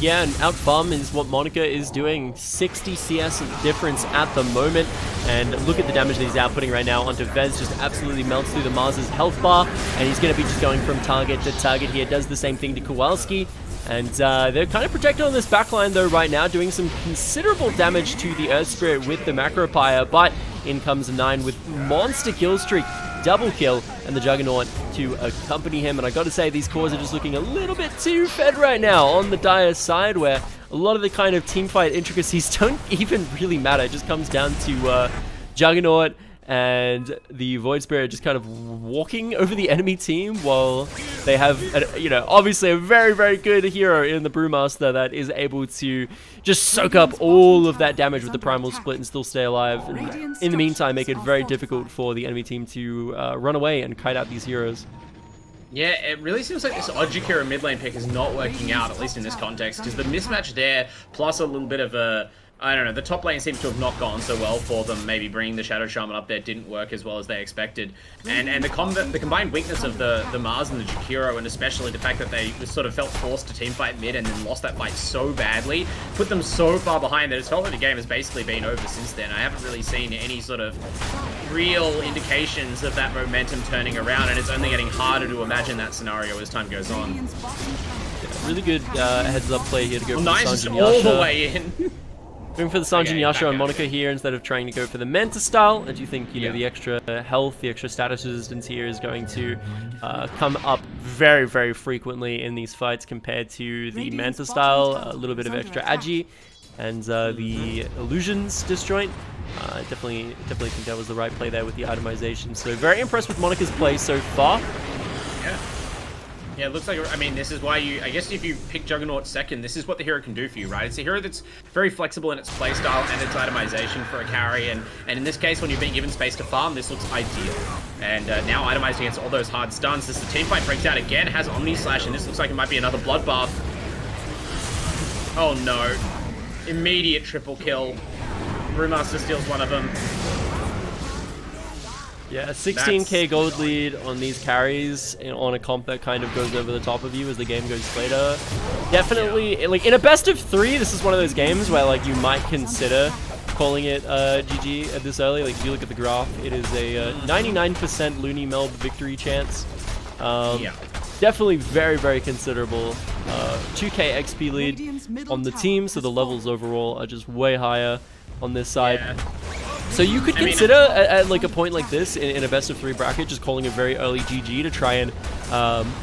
Yeah, and out-farm is what Monica is doing. 60 CS difference at the moment, and look at the damage that he's outputting right now onto Vez. Just absolutely melts through the Mars's health bar, and he's going to be just going from target to target here. Does the same thing to Kowalski. And they're kind of protected on this backline though right now, doing some considerable damage to the Earth Spirit with the Macropire, but in comes 9 with monster kill streak, double kill, and the Juggernaut to accompany him. And I gotta say, these cores are just looking a little bit too fed right now on the Dire side, where a lot of the kind of teamfight intricacies don't even really matter. It just comes down to Juggernaut and the Void Spirit just kind of walking over the enemy team while they have, obviously a very, very good hero in the Brewmaster that is able to just soak up all of that damage with the Primal Split and still stay alive. And in the meantime, make it very difficult for the enemy team to run away and kite out these heroes. Yeah, it really seems like this Ojikira mid lane pick is not working out, at least in this context, because the mismatch there, plus a little bit of a, I don't know, the top lane seems to have not gone so well for them. Maybe bringing the Shadow Shaman up there didn't work as well as they expected. And the combined weakness of the Mars and the Jakiro, and especially the fact that they sort of felt forced to teamfight mid and then lost that fight so badly, put them so far behind that it's felt like the game has basically been over since then. I haven't really seen any sort of real indications of that momentum turning around, and it's only getting harder to imagine that scenario as time goes on. Yeah, really good heads-up play here to go for nice, the Sanjin all Yasha. the way in. Going for the Sanjin Yasha on Monica here instead of trying to go for the Manta style. And do you think, the extra health, the extra status resistance here is going to come up very, very frequently in these fights compared to the Manta style? A little bit of extra agi. and the illusions disjoint. Definitely think that was the right play there with the itemization. So very impressed with Monica's play so far. Yeah. Yeah, it looks like, I mean, this is why I guess if you pick Juggernaut second, this is what the hero can do for you, right? It's a hero that's very flexible in its playstyle and its itemization for a carry, and in this case, when you're being given space to farm, this looks ideal. And now itemized against all those hard stuns, as the teamfight breaks out again, has Omni Slash, and this looks like it might be another bloodbath. Oh no. Immediate triple kill. Brewmaster steals one of them. Yeah, a 16k gold lead on these carries on a comp that kind of goes over the top of you as the game goes later. Definitely, like in a best of 3, this is one of those games where like you might consider calling it GG at this early. Like if you look at the graph, it is a 99% LooneyMelb victory chance. Definitely very, very considerable. 2k XP lead on the team, so the levels overall are just way higher on this side. Yeah. So you could consider at like a point like this in a best of 3 bracket, just calling a very early GG to try and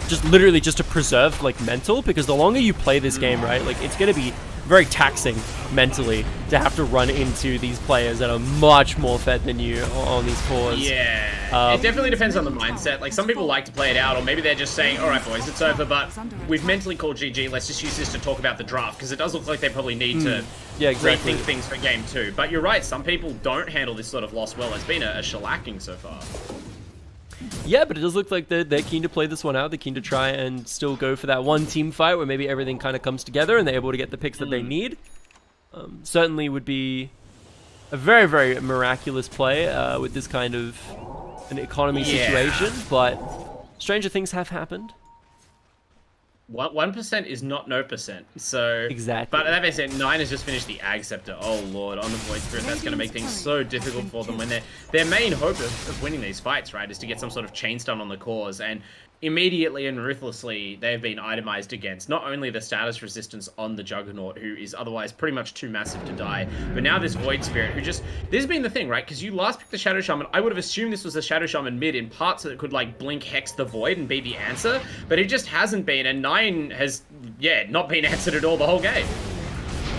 just literally just to preserve like mental, because the longer you play this game, right, like it's gonna be very taxing mentally to have to run into these players that are much more fed than you on these cores. Yeah, it definitely depends on the mindset. Like some people like to play it out, or maybe they're just saying, all right boys, it's over, but we've mentally called GG, let's just use this to talk about the draft, because it does look like they probably need to rethink things for game 2. But you're right, some people don't handle this sort of loss well. It's been a shellacking so far. Yeah, but it does look like they're keen to play this one out. They're keen to try and still go for that one team fight where maybe everything kind of comes together and they're able to get the picks that they need. Certainly would be a very, very miraculous play with this kind of an economy situation, but stranger things have happened. 1% is not no percent. So exactly. But that being said, 9 has just finished the Ag Scepter. Oh lord, on the Void Spirit, that's going to make things so difficult for them when their main hope of winning these fights, right, is to get some sort of chain stun on the cores. And immediately and ruthlessly, they've been itemized against not only the status resistance on the Juggernaut, who is otherwise pretty much too massive to die, but now this Void Spirit, who just... This has been the thing, right? Because you last picked the Shadow Shaman, I would have assumed this was the Shadow Shaman mid in part so that it could, like, blink Hex the Void and be the answer, but it just hasn't been, and 9 has, not been answered at all the whole game.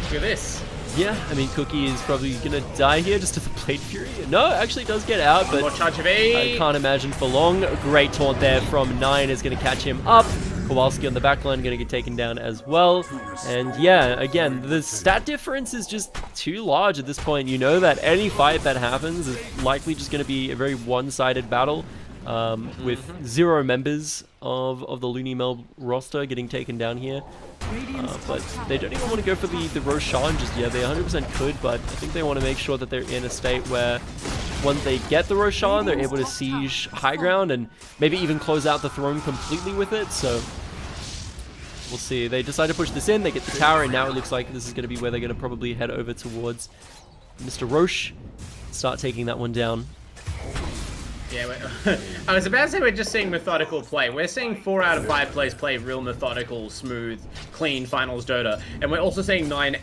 Look at this. Yeah, I mean, Cookie is probably going to die here just to the Blade Fury. No, actually does get out, but more charge of E. I can't imagine for long. Great taunt there from 9 is going to catch him up. Kowalski on the backline going to get taken down as well. And yeah, again, the stat difference is just too large at this point. You know that any fight that happens is likely just going to be a very one-sided battle with 0 members of the LooneyMelb roster getting taken down here. But they don't even want to go for the Roshan just yet. They 100% could, but I think they want to make sure that they're in a state where once they get the Roshan, they're able to siege high ground and maybe even close out the throne completely with it. So we'll see. They decide to push this in, they get the tower, and now it looks like this is going to be where they're going to probably head over towards Mr. Roche, start taking that one down. Yeah, I was about to say we're just seeing methodical play. We're seeing 4 out of 5 players play real methodical, smooth, clean finals Dota. And we're also seeing 9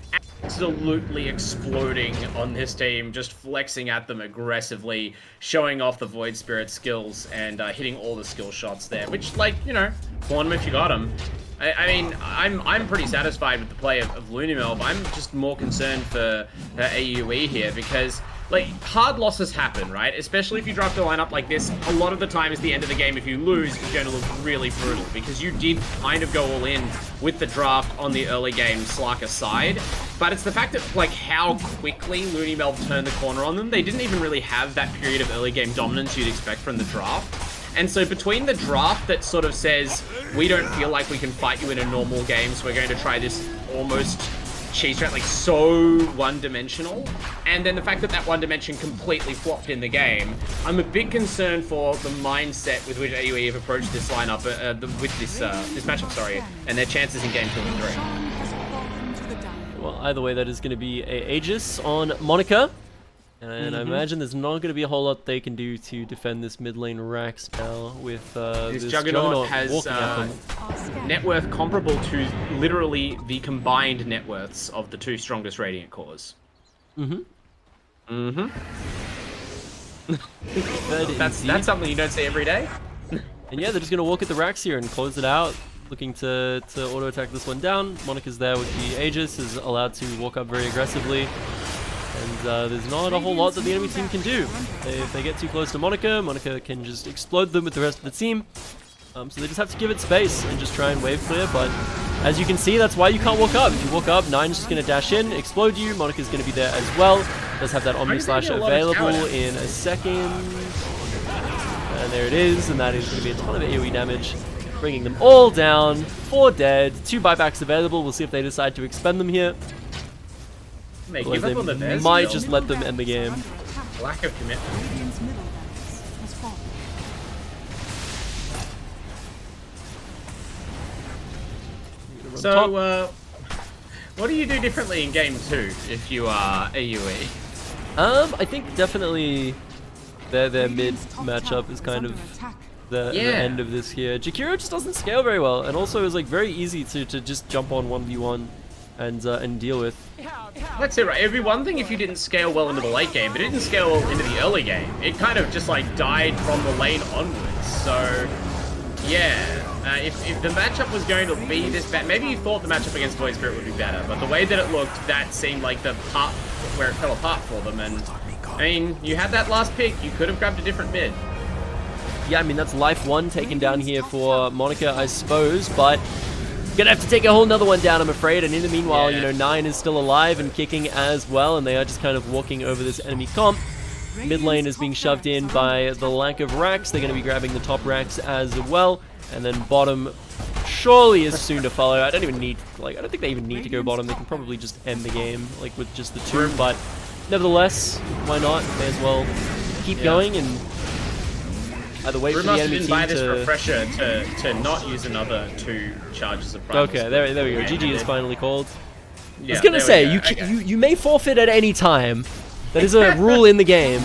absolutely exploding on this team, just flexing at them aggressively, showing off the Void Spirit skills and hitting all the skill shots there. Which, like, you know, spawn them if you got them. I mean, I'm pretty satisfied with the play of LooneyMelb. I'm just more concerned for AUE here because... like, hard losses happen, right? Especially if you draft a lineup like this, a lot of the time is the end of the game. If you lose, it's going to look really brutal because you did kind of go all in with the draft on the early game, Slark aside. But it's the fact that, like, how quickly LooneyMelb turned the corner on them. They didn't even really have that period of early game dominance you'd expect from the draft. And so between the draft that sort of says, we don't feel like we can fight you in a normal game, so we're going to try this almost... cheese strat, like, so one-dimensional, and then the fact that that one dimension completely flopped in the game, I'm a bit concerned for the mindset with which AUE have approached this lineup, with this matchup, sorry, and their chances in game 2 and 3. Well, either way, that is going to be a Aegis on Monica, and I imagine there's not going to be a whole lot they can do to defend this mid lane Rax now with this Juggernaut has walking at them. Net worth comparable to literally the combined net worths of the 2 strongest Radiant cores. That's something you don't see every day. And yeah, they're just going to walk at the Rax here and close it out. looking to auto attack this one down. Monica's there with the Aegis, is allowed to walk up very aggressively. And there's not a whole lot that the enemy team can do. If they get too close to Monica, Monica can just explode them with the rest of the team. So they just have to give it space and just try and wave clear. But as you can see, that's why you can't walk up. If you walk up, Nine's just going to dash in, explode you. Monica's going to be there as well. Does have that Omni Slash available in a second. And there it is. And that is going to be a ton of AoE damage, bringing them all down. 4 dead. 2 buybacks available. We'll see if they decide to expend them here. They Otherwise, give up on the they Bears might still. just let them end the game. Lack of commitment. Radiant's middle barracks has fallen. So, what do you do differently in game 2 if you are AUE? I think definitely their mid matchup is kind of the end of this here. Jakiro just doesn't scale very well, and also is like very easy to just jump on 1v1 and deal with. That's it, right? It'd be one thing if you didn't scale well into the late game, but it didn't scale well into the early game. It kind of just like died from the lane onwards. So, yeah. If the matchup was going to be this bad, maybe you thought the matchup against Void Spirit would be better, but the way that it looked, that seemed like the part where it fell apart for them. And I mean, you had that last pick, you could have grabbed a different mid. Yeah, I mean, that's life 1 taken down here for Monica, I suppose, but gonna have to take a whole nother one down, I'm afraid. And in the meanwhile, you know, Nine is still alive and kicking as well, and they are just kind of walking over this enemy comp. Mid lane is being shoved in by the lack of racks. They're going to be grabbing the top racks as well. And then bottom surely is soon to follow. I don't even need, I don't think they even need to go bottom. They can probably just end the game, with just the 2. But nevertheless, why not? May as well keep going and either wait for the enemy team buy this to... refresher to not use another 2 charges of primal. Okay, there we go. GG is finally called. Yeah, I was gonna say, okay. you may forfeit at any time. That is a rule in the game.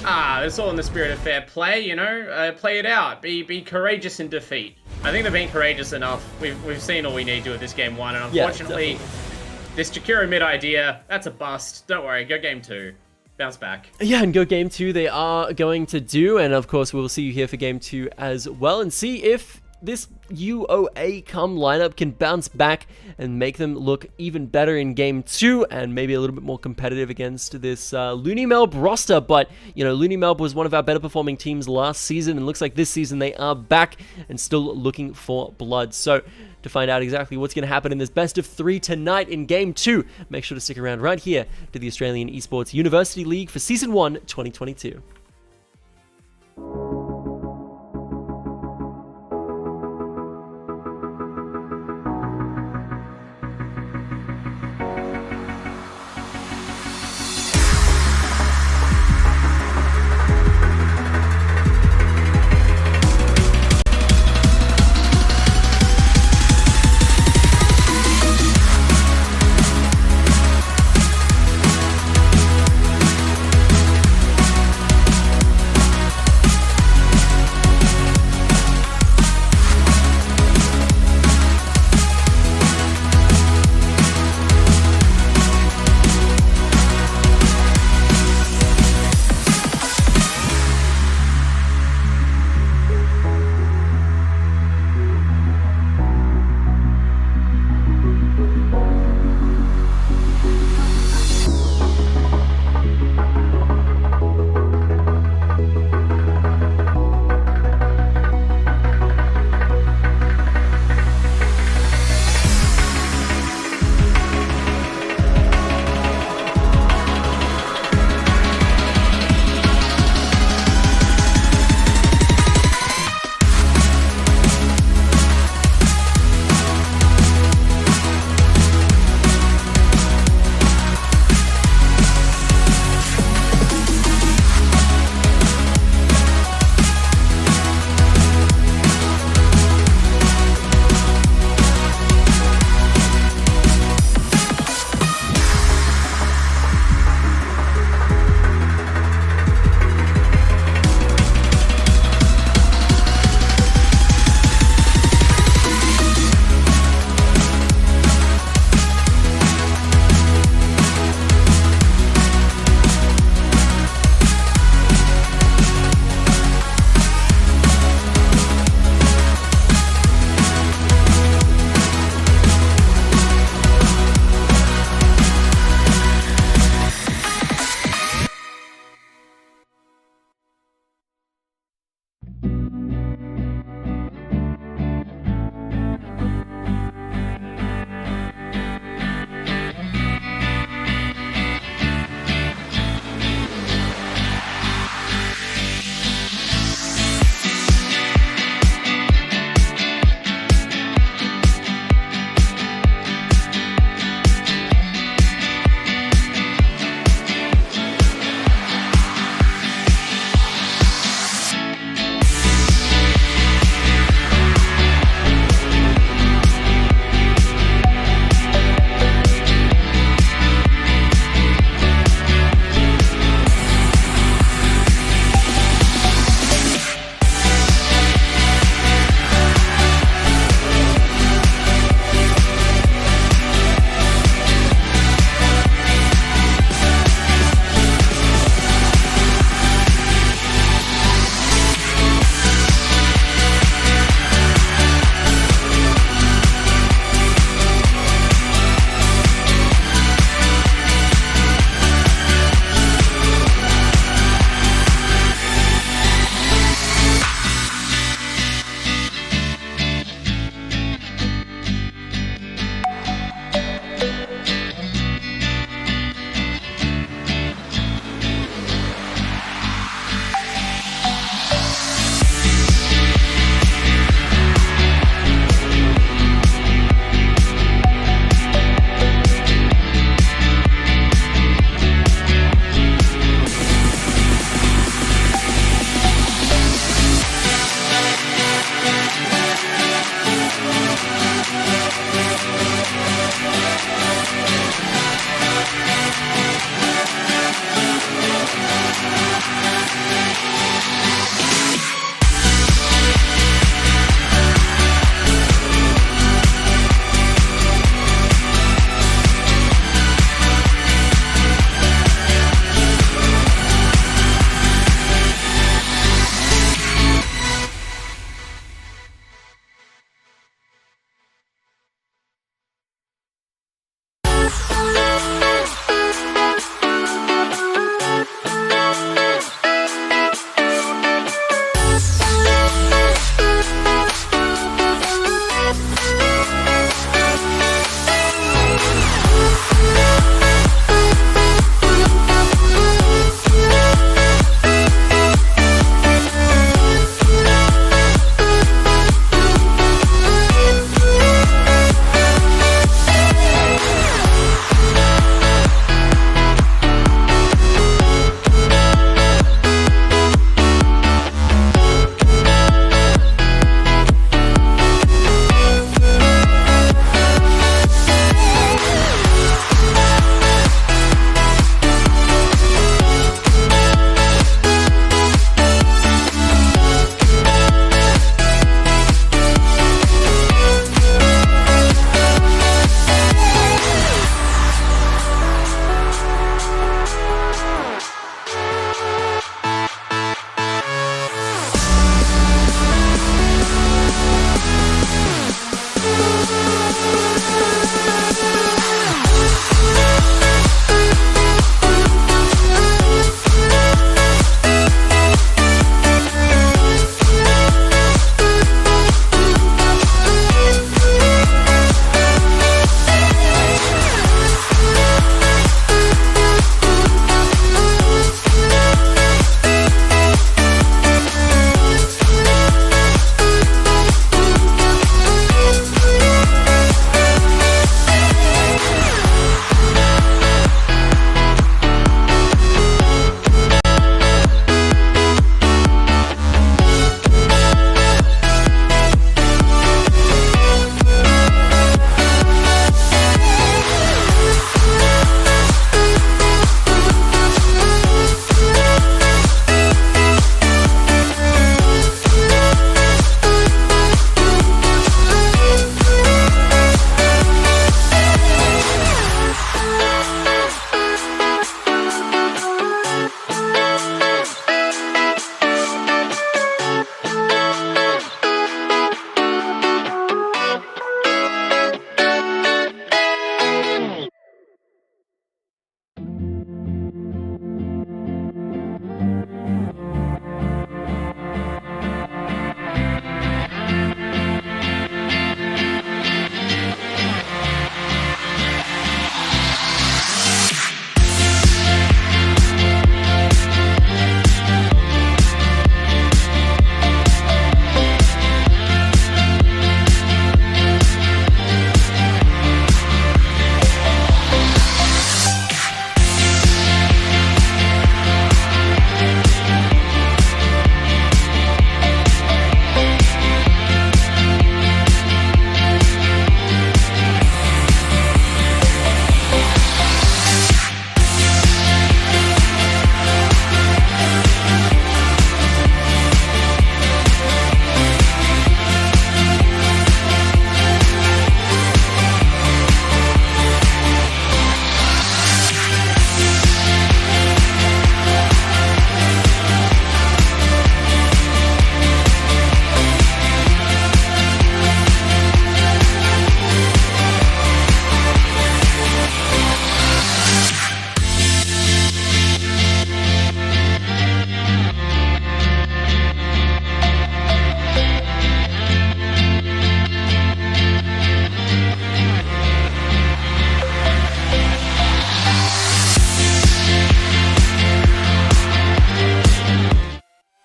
It's all in the spirit of fair play, you know. Play it out. Be courageous in defeat. I think they've been courageous enough. We've seen all we need to do at this game 1, and unfortunately, this Jakiro mid idea, that's a bust. Don't worry, go game 2. Bounce back. Yeah, and go game 2 they are going to do, and of course we'll see you here for game 2 as well, and see if this UOA COME lineup can bounce back and make them look even better in game 2 and maybe a little bit more competitive against this LooneyMelb roster. But, you know, LooneyMelb was one of our better performing teams last season, and looks like this season they are back and still looking for blood. So to find out exactly what's going to happen in this best of 3 tonight in game 2, make sure to stick around right here to the Australian Esports University League for Season 1 2022.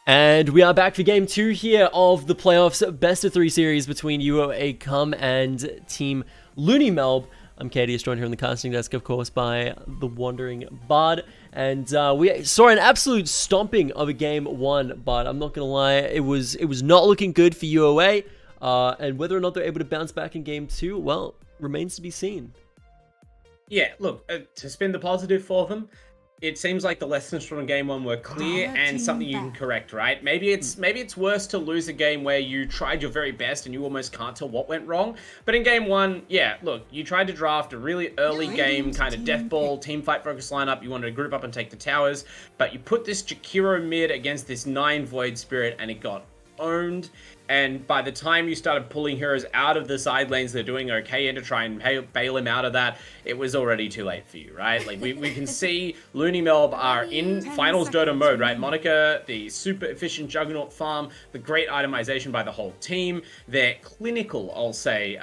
And we are back for game 2 here of the playoffs best of 3 series between UOA COME and Team LooneyMelb. I'm Kadius, joined here on the casting desk, of course, by the Wandering Bard. And we saw an absolute stomping of a game 1, but I'm not going to lie, it was not looking good for UOA. And whether or not they're able to bounce back in game 2, well, remains to be seen. Yeah, look, to spin the positive for them, it seems like the lessons from game 1 were clear and something you can correct, right? Maybe it's worse to lose a game where you tried your very best and you almost can't tell what went wrong. But in game 1, yeah, look, you tried to draft a really early game, kind of death ball, team fight focused lineup. You wanted to group up and take the towers, but you put this Jakiro mid against this 9 Void Spirit and it got owned. And by the time you started pulling heroes out of the side lanes, they're doing okay and to try and bail him out of that, it was already too late for you, right? Like, we can see LooneyMelb are in finals Dota mode, right? Monica, the super efficient Juggernaut farm, the great itemization by the whole team. They're clinical, I'll say,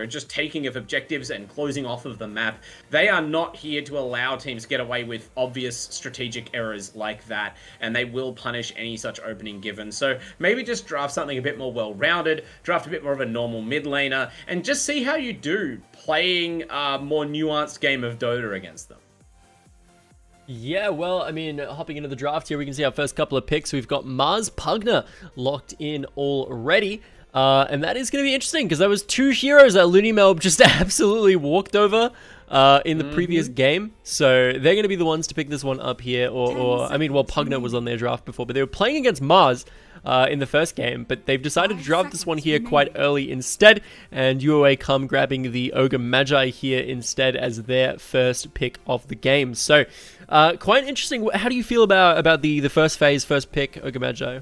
just taking of objectives and closing off of the map. They are not here to allow teams to get away with obvious strategic errors like that, and they will punish any such opening given. So maybe just draft something a bit more well-rounded, draft a bit more of a normal mid laner, and just see how you do playing a more nuanced game of Dota against them. Yeah, well, I mean, hopping into the draft here, we can see our first couple of picks. We've got Mars Pugna locked in already. And that is going to be interesting because there was 2 heroes that LooneyMelb just absolutely walked over in the previous game. So they're going to be the ones to pick this one up here. Pugna was on their draft before, but they were playing against Mars in the first game. But they've decided to draft this one here quite early instead. And UOA COME grabbing the Ogre Magi here instead as their first pick of the game. So quite interesting. How do you feel about the first phase, first pick, Ogre Magi?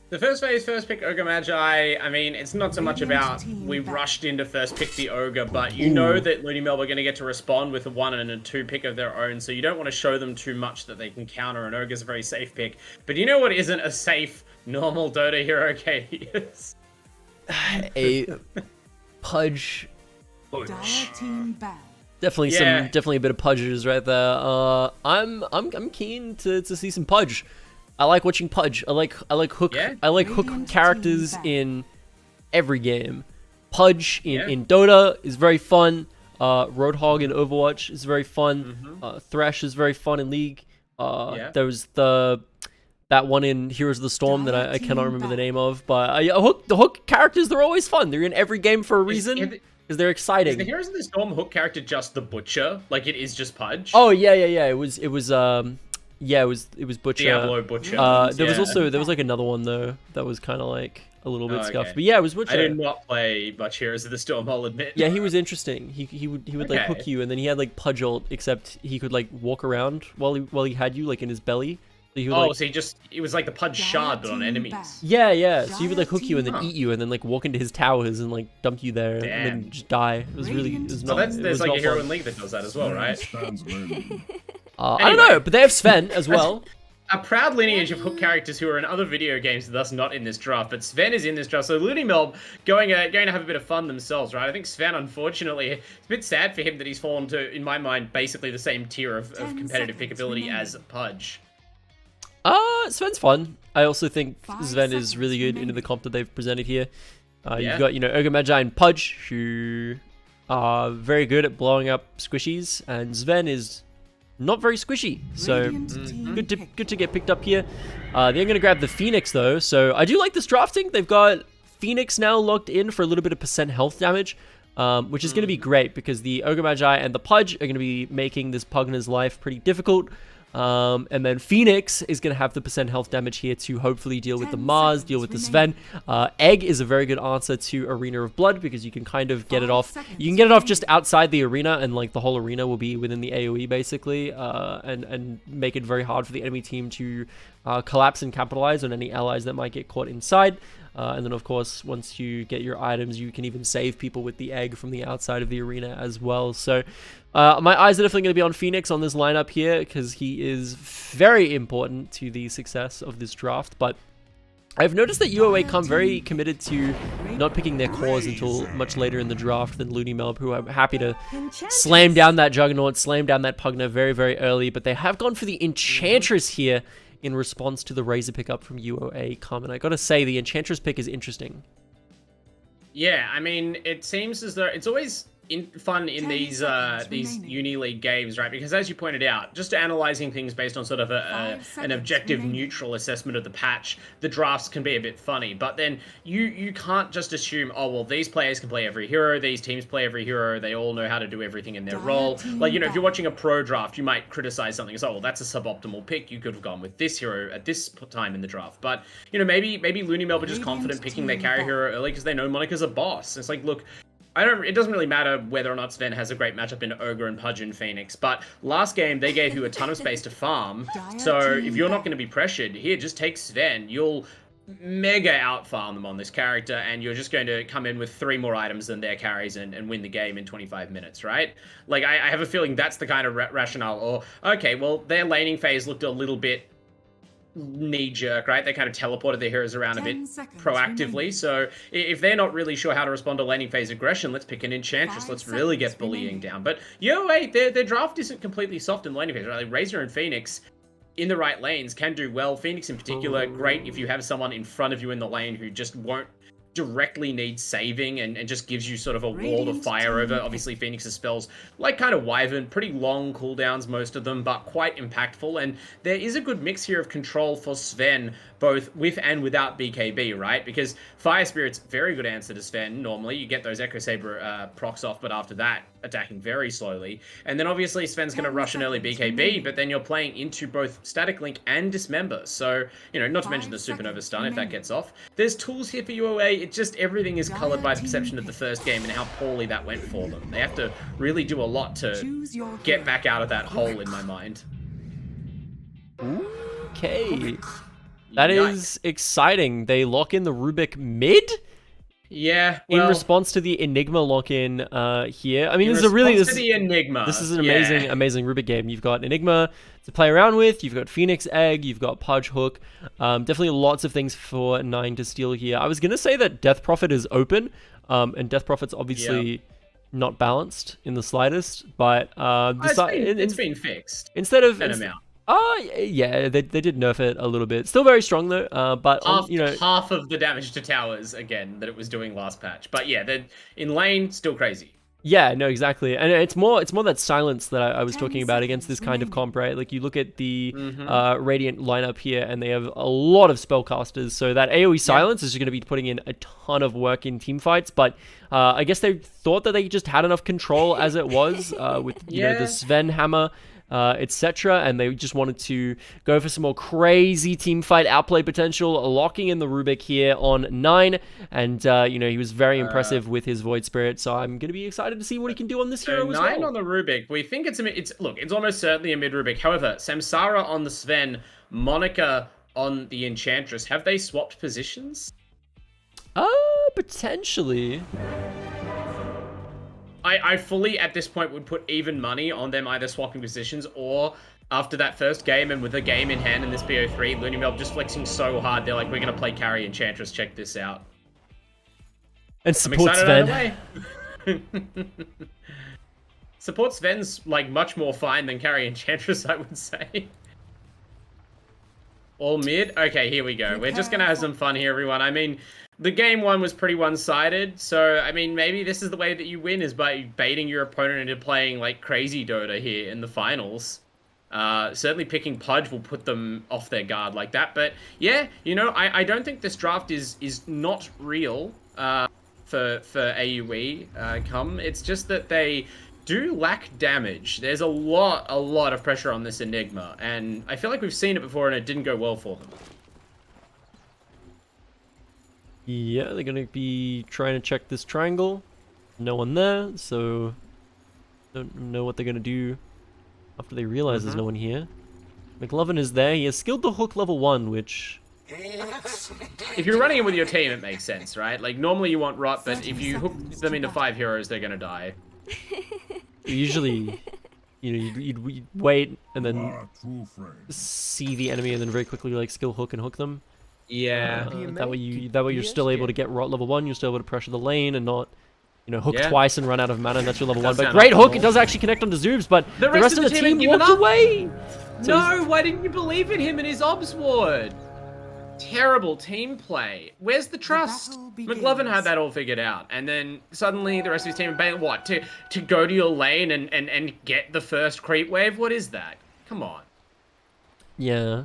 The first phase, first pick Ogre Magi, I mean, it's not so much about we rushed into first pick the Ogre, but you know that LooneyMelb are going to get to respond with a 1 and a 2 pick of their own, so you don't want to show them too much that they can counter. An Ogre's a very safe pick. But you know what isn't a safe, normal Dota hero, Kadius? A Pudge. Definitely definitely a bit of Pudges right there. I'm keen to see some Pudge. I like watching Pudge. I like hook. Yeah. I like hook characters in every game. Pudge in Dota is very fun. Roadhog in Overwatch is very fun. Thresh is very fun in League. There was that one in Heroes of the Storm that I cannot remember the name of. But the hook characters, they're always fun. They're in every game for a reason because they're exciting. Is the Heroes of the Storm hook character just the Butcher? Like it is just Pudge? Oh yeah. It was Butcher. Diablo Butcher. There was like another one though that was kind of like a little bit scuffed. But yeah, it was Butcher. I did not play much Heroes of the Storm, I'll admit. Yeah, he was interesting. He would like hook you, and then he had like Pudge ult, except he could like walk around while he had you like in his belly. So he would, so it was like the Pudge shard but on enemies. Yeah. So he would like hook you and then eat you and then like walk into his towers and like dump you there and then just die. There's like a hero in League that does that as well, right? I don't know, but they have Sven as well. A proud lineage of hook characters who are in other video games, thus not in this draft. But Sven is in this draft, so LooneyMelb going to have a bit of fun themselves, right? I think Sven, unfortunately, it's a bit sad for him that he's fallen to, in my mind, basically the same tier of competitive pickability as Pudge. Sven's fun. I also think Sven is really good into the comp that they've presented here. You've got, Ogre Magi and Pudge, who are very good at blowing up squishies, and Sven is not very squishy, so good to get picked up here. They're going to grab the Phoenix though, so I do like this drafting. They've got Phoenix now locked in for a little bit of % health damage, which is going to be great because the Ogre Magi and the Pudge are going to be making this Pugna's life pretty difficult. And then Phoenix is going to have the % health damage here to hopefully deal with the Mars, deal with the Sven. Egg is a very good answer to Arena of Blood because you can kind of get it off. You can get it off just outside the arena and like the whole arena will be within the AoE basically, and make it very hard for the enemy team to collapse and capitalize on any allies that might get caught inside. And then of course, once you get your items, you can even save people with the egg from the outside of the arena as well. So my eyes are definitely going to be on Phoenix on this lineup here because he is very important to the success of this draft. But I've noticed that UOA COME very committed to not picking their cores until much later in the draft than LooneyMelb, who are happy to slam down that Juggernaut, slam down that Pugna very, very early. But they have gone for the Enchantress here in response to the Razor pickup from UOA COME. And I gotta say, the Enchantress pick is interesting. Yeah, I mean, it seems as though it's always fun in these uni league games, right? Because as you pointed out, just analyzing things based on sort of an objective, neutral assessment of the patch, the drafts can be a bit funny. But then you can't just assume, oh well, these players can play every hero, these teams play every hero, they all know how to do everything in their role. Like, you know, if you're watching a pro draft, you might criticize something as, oh well, that's a suboptimal pick. You could have gone with this hero at this time in the draft. But you know, maybe LooneyMelb are just confident picking their carry hero early because they know Monica's a boss. It's like, look. It doesn't really matter whether or not Sven has a great matchup in Ogre and Pudge and Phoenix, but last game they gave you a ton of space to farm, so if you're not going to be pressured, here, just take Sven. You'll mega out-farm them on this character, and you're just going to come in with 3 more items than their carries and win the game in 25 minutes, right? Like, I have a feeling that's the kind of rationale, or, okay, well, their laning phase looked a little bit knee-jerk, right? They kind of teleported their heroes around a bit proactively. So if they're not really sure how to respond to laning phase aggression, let's pick an Enchantress. Let's really get bullying down. But UOA, their draft isn't completely soft in laning phase, right? Like Razor and Phoenix in the right lanes can do well. Phoenix in particular, great if you have someone in front of you in the lane who just won't directly needs saving and just gives you sort of a wall of fire over. Obviously, Phoenix's spells, like kind of Wyvern, pretty long cooldowns, most of them, but quite impactful. And there is a good mix here of control for Sven, both with and without BKB, right? Because Fire Spirit's very good answer to Sven. Normally, you get those Echo Saber procs off, but after that, attacking very slowly. And then obviously Sven's going to rush an early BKB, but then you're playing into both Static Link and Dismember. So, you know, not to mention the Supernova stun if that gets off. There's tools here for UOA. It just, everything is colored by the perception of the first game and how poorly that went for them. They have to really do a lot to get back out of that hole in my mind. Okay. That is exciting. They lock in the Rubik mid? Yeah, well, in response to the Enigma lock-in here. I mean, this is the Enigma. This is an amazing Rubik game. You've got Enigma to play around with. You've got Phoenix Egg. You've got Pudge Hook. Definitely lots of things for 9 to steal here. I was gonna say that Death Prophet is open, and Death Prophet's obviously not balanced in the slightest. But it's been fixed. Instead of yeah, they did nerf it a little bit. Still very strong though. But half of the damage to towers again that it was doing last patch. But yeah, in lane still crazy. Yeah, no, exactly, and it's more that silence that I was talking about against this kind of comp, right? Like you look at the Radiant lineup here, and they have a lot of spellcasters. So that AOE silence is going to be putting in a ton of work in team fights. But I guess they thought that they just had enough control as it was with know the Sven hammer. Etc. And they just wanted to go for some more crazy team fight outplay potential, locking in the Rubik here on 9. And, he was very impressive with his Void Spirit. So I'm going to be excited to see what he can do on this hero as well. 9 on the Rubik. We think it's almost certainly a mid Rubik. However, Samsara on the Sven, Monica on the Enchantress. Have they swapped positions? Potentially. I fully, at this point, would put even money on them either swapping positions or after that first game and with a game in hand in this BO3, LooneyMelb just flexing so hard, they're like, we're going to play carry Enchantress, check this out. And support Sven. Support Sven's like much more fine than carry Enchantress, I would say. All mid? Okay, here we go. We're just going to have some fun here, everyone. I mean, the game 1 was pretty one-sided, so, I mean, maybe this is the way that you win, is by baiting your opponent into playing, like, crazy Dota here in the finals. Certainly picking Pudge will put them off their guard like that, but, yeah, I don't think this draft is not real for AUE COME. It's just that they do lack damage. There's a lot of pressure on this Enigma, and I feel like we've seen it before and it didn't go well for them. Yeah, they're going to be trying to check this triangle. No one there, so don't know what they're going to do after they realize there's no one here. McLovin is there. He has skilled the hook level 1, which... If you're running it with your team, it makes sense, right? Like, normally you want rot, but if you hook them into 5 heroes, they're going to die. Usually, you'd wait and then see the enemy and then very quickly, like, skill hook and hook them. Yeah. That way you're still able to get rot level 1. You're still able to pressure the lane and not, hook twice and run out of mana. That's your level 1. But great hook. It does actually connect onto Zoobs, but the rest of the team walked away. So No, why didn't you believe in him and his obs ward? Terrible team play. Where's the trust? battle begins. McLovin had that all figured out, and then suddenly the rest of his team bailed. What, to go to your lane and get the first creep wave? What is that? Come on. yeah.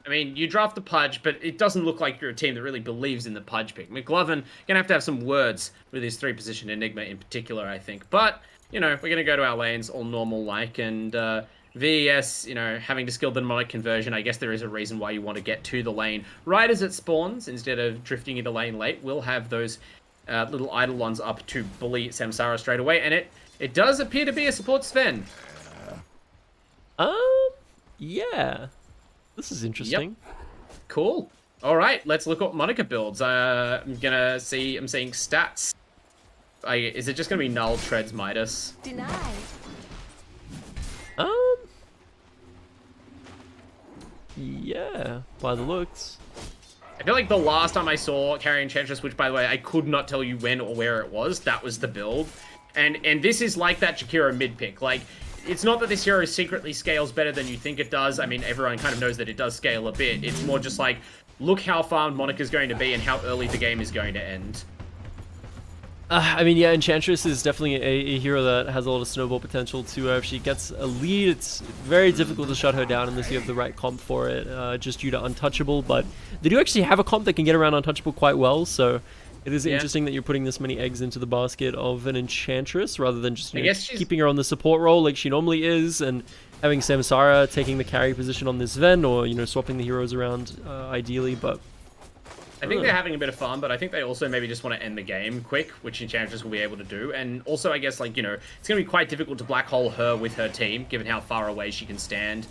I mean, you draft the Pudge, but it doesn't look like you're a team that really believes in the Pudge pick. McLovin gonna have to have some words with his 3-position Enigma in particular, I think. But, you know, we're gonna go to our lanes all normal-like, and VES, you know, having to skill the demonic conversion, I guess there is a reason why you want to get to the lane right as it spawns, instead of drifting into lane late. We'll have those little Eidolons up to bully Samsara straight away, and it does appear to be a support Sven. Yeah. This is interesting. Yep. Cool. All right, let's look what Monica builds. I'm seeing stats. Is it just gonna be Null, Treads, Midas? Denied. Yeah, by the looks. I feel like the last time I saw Carry Enchantress, which by the way, I could not tell you when or where it was, that was the build. And this is like that Jakiro mid pick. Like, it's not that this hero secretly scales better than you think it does. I mean, everyone kind of knows that it does scale a bit. It's more just like, look how farmed Monica's going to be and how early the game is going to end. I mean, yeah, Enchantress is definitely a hero that has a lot of snowball potential too. If she gets a lead, it's very difficult to shut her down unless you have the right comp for it, just due to Untouchable. But they do actually have a comp that can get around Untouchable quite well, so it is interesting that you're putting this many eggs into the basket of an Enchantress rather than just keeping her on the support role like she normally is, and having Samsara taking the carry position on this Ven, or, you know, swapping the heroes around ideally. But I think they're having a bit of fun, but I think they also maybe just want to end the game quick, which Enchantress will be able to do. And also, I guess, like, you know, it's going to be quite difficult to black hole her with her team, given how far away she can stand.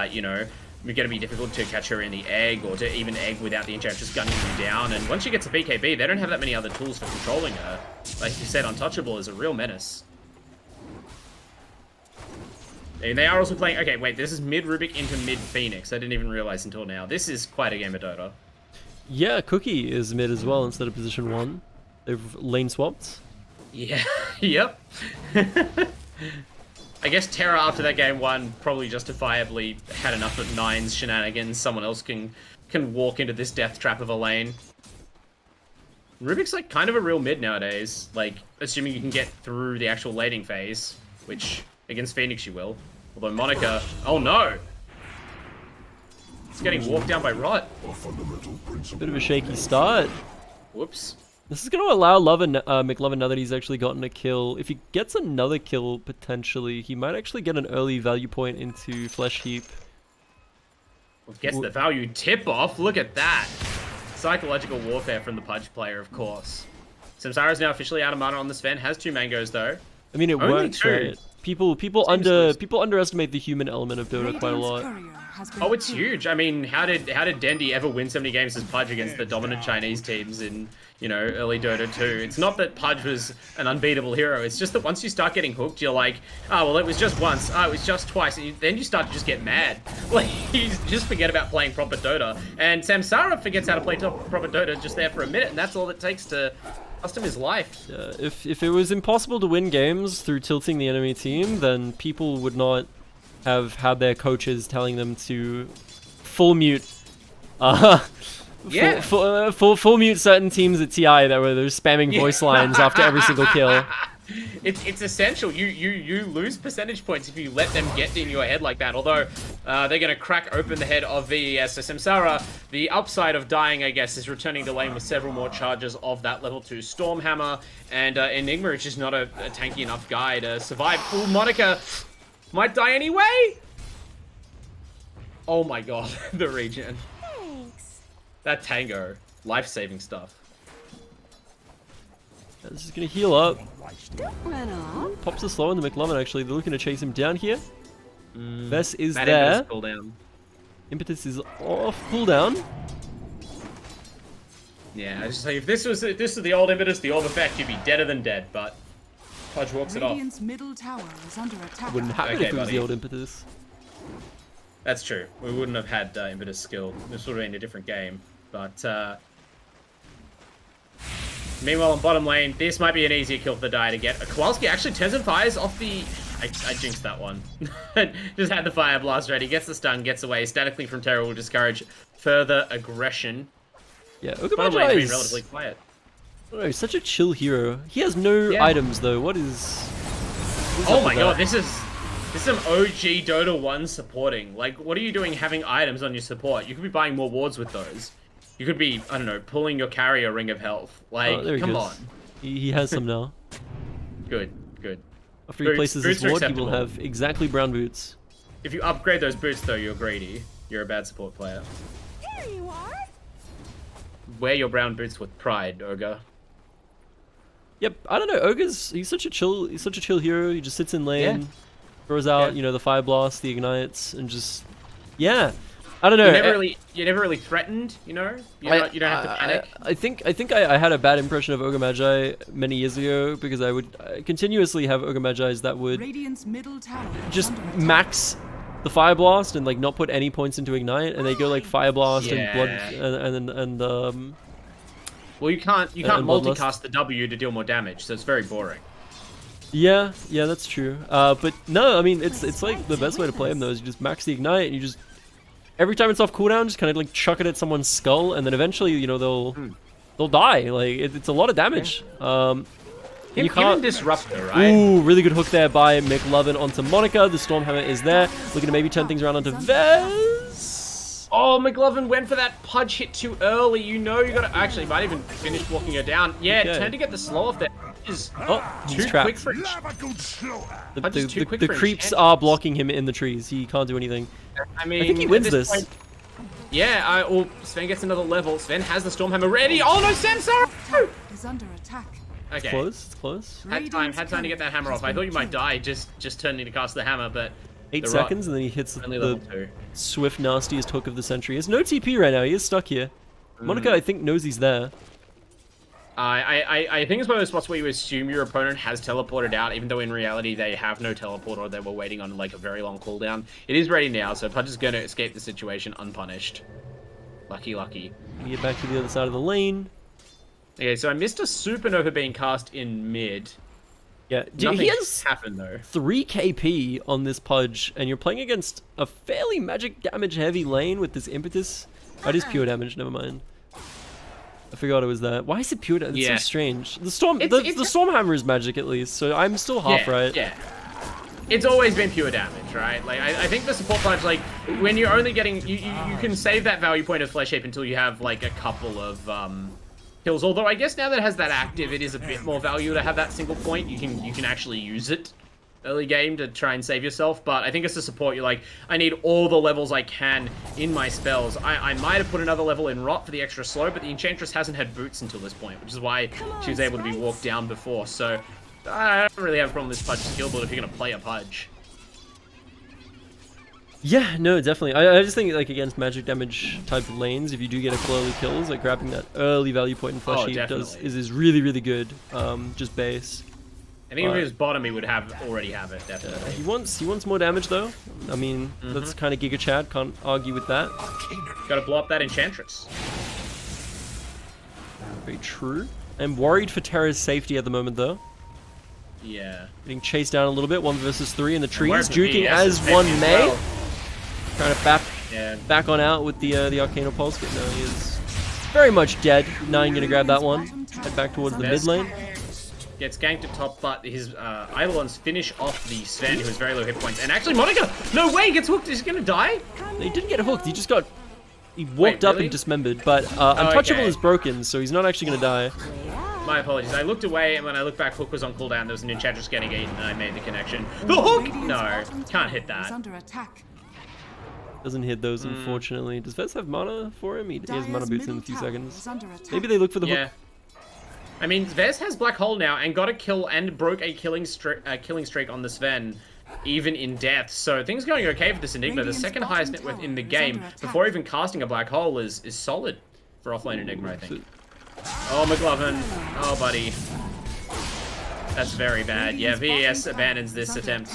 You know, it's going to be difficult to catch her in the egg, or to even egg without the Enchantress gunning you down. And once she gets a BKB, they don't have that many other tools for controlling her. Like you said, Untouchable is a real menace. And they are also playing... Okay, wait, this is mid-Rubik into mid-Phoenix. I didn't even realize until now. This is quite a game of Dota. yeah, Cookie is mid as well instead of position 1. They've lane swapped. Yeah, yep. I guess Terra after that game 1 probably justifiably had enough of Nine's shenanigans. Someone else can walk into this death trap of a lane. Rubik's like kind of a real mid nowadays, like assuming you can get through the actual laning phase, which against Phoenix you will. Although Monica, oh no! It's getting walked down by Rot. Bit of a shaky start. Whoops. This is going to allow McLovin, now that he's actually gotten a kill. If he gets another kill, potentially, he might actually get an early value point into Flesh Heap. Well, gets the value tip off. Look at that. Psychological warfare from the Pudge player, of course. Samsara's now officially out of mana on the Sven. Has 2 mangoes, though. I mean, it Only works, 2. right? People underestimate the human element of Dota quite a lot. Oh, it's huge. I mean, how did Dendi ever win so many games as Pudge against the dominant Chinese teams in, you know, early Dota 2? It's not that Pudge was an unbeatable hero. It's just that once you start getting hooked, you're like, oh, well, it was just once. Oh, it was just twice. And then you start to just get mad. Like, you just forget about playing proper Dota. And Samsara forgets how to play proper Dota just there for a minute, and that's all it takes to custom his life. If it was impossible to win games through tilting the enemy team, then people would not have had their coaches telling them to full mute full mute certain teams at TI that were spamming voice lines after every single kill. It's essential. You lose percentage points if you let them get in your head like that. Although they're going to crack open the head of VES. So Samsara, the upside of dying, I guess, is returning to lane with several more charges of that level 2 Stormhammer. And Enigma is just not a tanky enough guy to survive. Ooh, Monica might die anyway. Oh my god, the regen. Thanks. That Tango, life-saving stuff. This is going to heal up. Don't run off. Pops a slow on the McLovin, actually. They're looking to chase him down here. Vess is That there. cooldown. Impetus is off cooldown. Yeah, I just say if this was the old Impetus, the old effect, you'd be deader than dead. But Pudge walks it off. Radiant's middle tower is under attack. Wouldn't happen Okay, if it was buddy. the old Impetus. That's true. We wouldn't have had Impetus skill. This would have been a different game. But meanwhile, on bottom lane, this might be an easier kill for the die to get. Kowalski actually turns and fires off the I jinxed that one. Just had the Fire Blast ready. Gets the stun, gets away. Statically from Terror will discourage further aggression. Yeah, Ogre Bottom Magi lane's is been relatively quiet. I don't know, such a chill hero. He has no Yeah. items though. What is Oh up my with god, that? this is some OG Dota 1 supporting. Like, what are you doing having items on your support? You could be buying more wards with those. You could be, I don't know, pulling your carrier Ring of Health. Like, Oh, there he come goes. on. He has some now. Good, good. After he places his Boots are ward, he will acceptable. have exactly brown boots. If you upgrade those boots, though, you're greedy. You're a bad support player. There you are. Wear your brown boots with pride, Ogre. Yep, I don't know. He's such a chill hero. He just sits in lane, Yeah. throws out, Yeah. you know, the fire blast, the ignites, and just yeah. I don't know. You're never really threatened, you know? You don't have to panic. I think I had a bad impression of Ogre Magi many years ago because I would continuously have Ogre Magi's that would Radiant's middle tower is just under attack. max the fire blast and like not put any points into ignite, and they go like fire blast Yeah. and blood and Well, you can't and multicast Bloodlust. the W to deal more damage, so it's very boring. yeah, that's true. But no, I mean it's like the best way to play him though is you just max the ignite and you just every time it's off cooldown just kind of like chuck it at someone's skull, and then eventually, you know, they'll die. Like it's a lot of damage. Him, you him and can't. Disruptor, right? Ooh, really good hook there by McLovin onto Monica. The Stormhammer is there, looking to maybe turn things around onto Vez. Oh, McLovin went for that pudge hit too early. You know you gotta... Actually, might even finish walking her down. Yeah, Okay. turned to get the slow off there. Is Oh, he's too trapped. quick for The, Pudge is too quick the for him. creeps are blocking him in the trees. He can't do anything. I mean, I think he at wins this. point- yeah, well, Sven gets another level. Sven has the Stormhammer ready. Oh no, Sensor! Is under attack. Okay. Close, it's close. Had time to get that hammer off. I thought you might die just turning to cast the hammer, but 8 the rot- seconds, and then he hits only the level 2. swift, nastiest hook of the century. He has no TP right now. He is stuck here. Monica, I think, knows he's there. I think it's one of those spots where you assume your opponent has teleported out, even though in reality they have no teleport or they were waiting on like a very long cooldown. It is ready now, so Pudge is going to escape the situation unpunished. Lucky, lucky. We get back to the other side of the lane. Okay, so I missed a Supernova being cast in mid. Yeah, Nothing he has happened though. 3 KP on this Pudge, and you're playing against a fairly magic damage heavy lane with this impetus. That is pure damage, never mind. I forgot it was that. Why is it pure damage? It's Yeah. so strange. The storm, It's- the it's- Stormhammer is magic at least, so I'm still half right. Yeah. It's always been pure damage, right? Like, I think the support Pudge, like, when you're only getting... You can save that value point of Flesh Ape until you have, like, a couple of, kills. Although, I guess now that it has that active, it is a bit more value to have that single point. You can actually use it early game to try and save yourself. But I think as a support, you're like, I need all the levels I can in my spells. I might have put another level in Rot for the extra slow, but the Enchantress hasn't had boots until this point, which is why she was able to be walked down before. So... I don't really have a problem with this Pudge skill build if you're going to play a Pudge. Yeah, no, definitely. I just think, like, against magic damage type lanes, if you do get a couple early kills, like, grabbing that early value point in Flesh Heap definitely. is really, really good. Just base. I think if it was bottom, he would already have it, definitely. He wants more damage, though. I mean, that's kind of Giga Chad, can't argue with that. Gotta blow up that Enchantress. Very true. I'm worried for Terra's safety at the moment, though. Yeah. Getting chased down a little bit, 1 versus 3 in the trees, worried for juking VS as safety one as may. well. Trying to Yeah. back on out with the Arcano Pulse, but no, he is very much dead. Nine gonna grab that one. Head back towards the mid lane. Gets ganked at top, but his Eidolons finish off the Sven, who has very low hit points. And actually, Monica! No way! He gets hooked! Is he gonna die? He didn't get hooked, he just got... He walked up really? and dismembered, but Untouchable okay. is broken, so he's not actually gonna die. My apologies. I looked away, and when I looked back, Hook was on cooldown. There was an Enchantress getting eaten, and I made the connection. The Hook! Radiant's No, bottom can't hit tower is that. under attack. Doesn't hit those, unfortunately. Does Vez have mana for him? He has mana Dire's boots in a middle few tower seconds. is under attack. Maybe they look for the Yeah. hook. I mean, Vez has Black Hole now and got a kill and broke a killing streak on the Sven, even in death. So things going okay for this Enigma. The Radiant's second highest net bottom worth in the tower is game under attack. before even casting a Black Hole is solid for offlane Enigma, I think. Oh, McLovin. Oh, buddy. That's very bad. Yeah, VES abandons this attempt.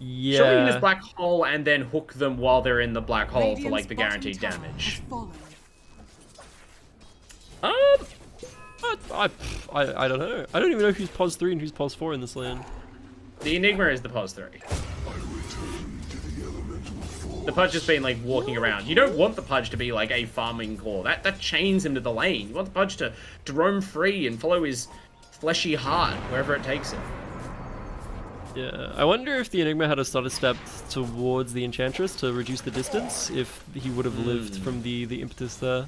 Yeah. Surely you can just Black Hole and then hook them while they're in the Black Hole for, like, Radiant's the bottom guaranteed tower damage. has fallen. I don't know. I don't even know who's pos 3 and who's pos 4 in this lane. The Enigma is the pos 3. The Pudge has been like walking around. You don't want the Pudge to be like a farming core. That chains him to the lane. You want the Pudge to roam free and follow his fleshy heart wherever it takes him. Yeah, I wonder if the Enigma had a stutter step towards the Enchantress to reduce the distance, if he would have lived from the impetus there.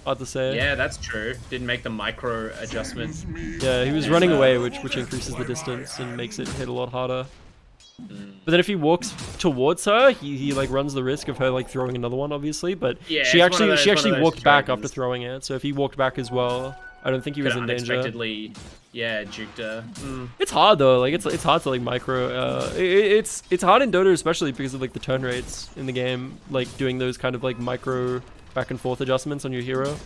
Hard to say. Yeah, that's true. Didn't make the micro adjustment. Yeah, he was running away, which increases the distance and makes it hit a lot harder. But then if he walks towards her, he like runs the risk of her like throwing another one, obviously. But Yeah, she it's one of actually those walked back situations. after throwing it. So if he walked back as well, I don't think he was Could in danger. unexpectedly, yeah, juked her. It's hard though. Like it's hard to like micro. It's hard in Dota especially because of like the turn rates in the game. Like doing those kind of like micro back and forth adjustments on your hero.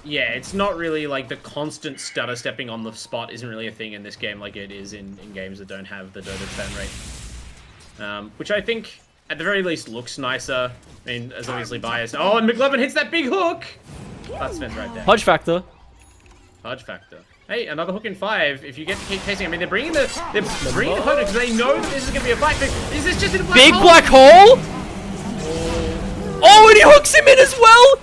Yeah, it's not really like the constant stutter stepping on the spot isn't really a thing in this game like it is in games that don't have the Dota turn rate. Which I think, at the very least, looks nicer. I mean, as obviously biased. Oh, and McLovin hits that big hook! That's Sven's right there. Pudge factor. Pudge factor. Hey, another hook in 5. If you get to keep chasing, I mean, they're bringing the opponent because they know that this is going to be a fight. Is this just in a black Big hole? black hole. Oh, and he hooks him in as well.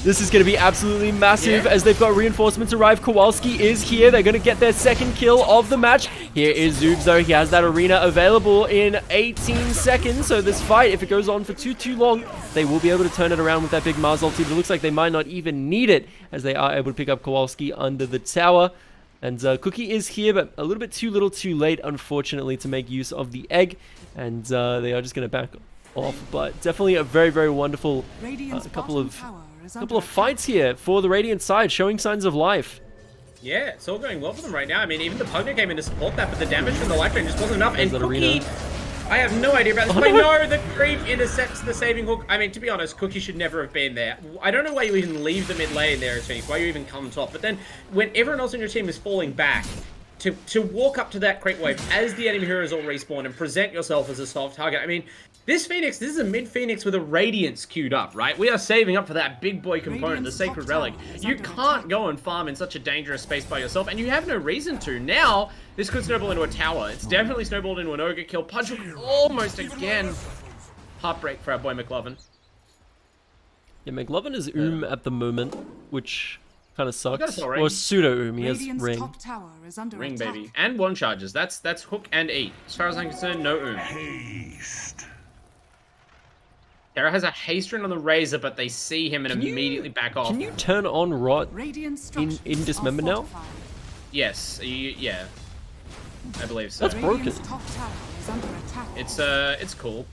This is going to be absolutely massive as they've got reinforcements arrive. Kowalski is here. They're going to get their second kill of the match. Here is Zoobs, though. He has that arena available in 18 seconds. So this fight, if it goes on for too long, they will be able to turn it around with that big Mars ulti. But it looks like they might not even need it as they are able to pick up Kowalski under the tower. And Cookie is here, but a little bit too little too late, unfortunately, to make use of the egg. And they are just going to back off. But definitely a very, very wonderful couple of fights here for the Radiant side, showing signs of life. Yeah, it's all going well for them right now. I mean, even the Pugner came in to support that, but the damage from the life drain just wasn't enough. And Cookie, arena. I have no idea about this. But no, the creep intercepts the saving hook. I mean, to be honest, Cookie should never have been there. I don't know why you even leave the mid lane there, Phoenix, why you even come top. But then, when everyone else on your team is falling back, to walk up to that creep wave as the enemy heroes all respawn and present yourself as a soft target. I mean, this is a mid Phoenix with a Radiance queued up, right? We are saving up for that big boy component, the Sacred Relic. You can't go and farm in such a dangerous space by yourself, and you have no reason to. Now, this could snowball into a tower. It's definitely snowballed into an Ogre kill. Pudge almost again. Heartbreak for our boy McLovin. Yeah, McLovin is at the moment, which kind of sucks. Or pseudo he has ring. Top tower is under Ring, attack. baby. And one charges. That's hook and E. As far as I'm concerned, no Haste. Terra has a haste rune on the Razor, but they see him and immediately back off. Can you turn on Rot in Dismember now? Yes. Yeah. I believe so. That's broken. Top tower is under attack. It's cool.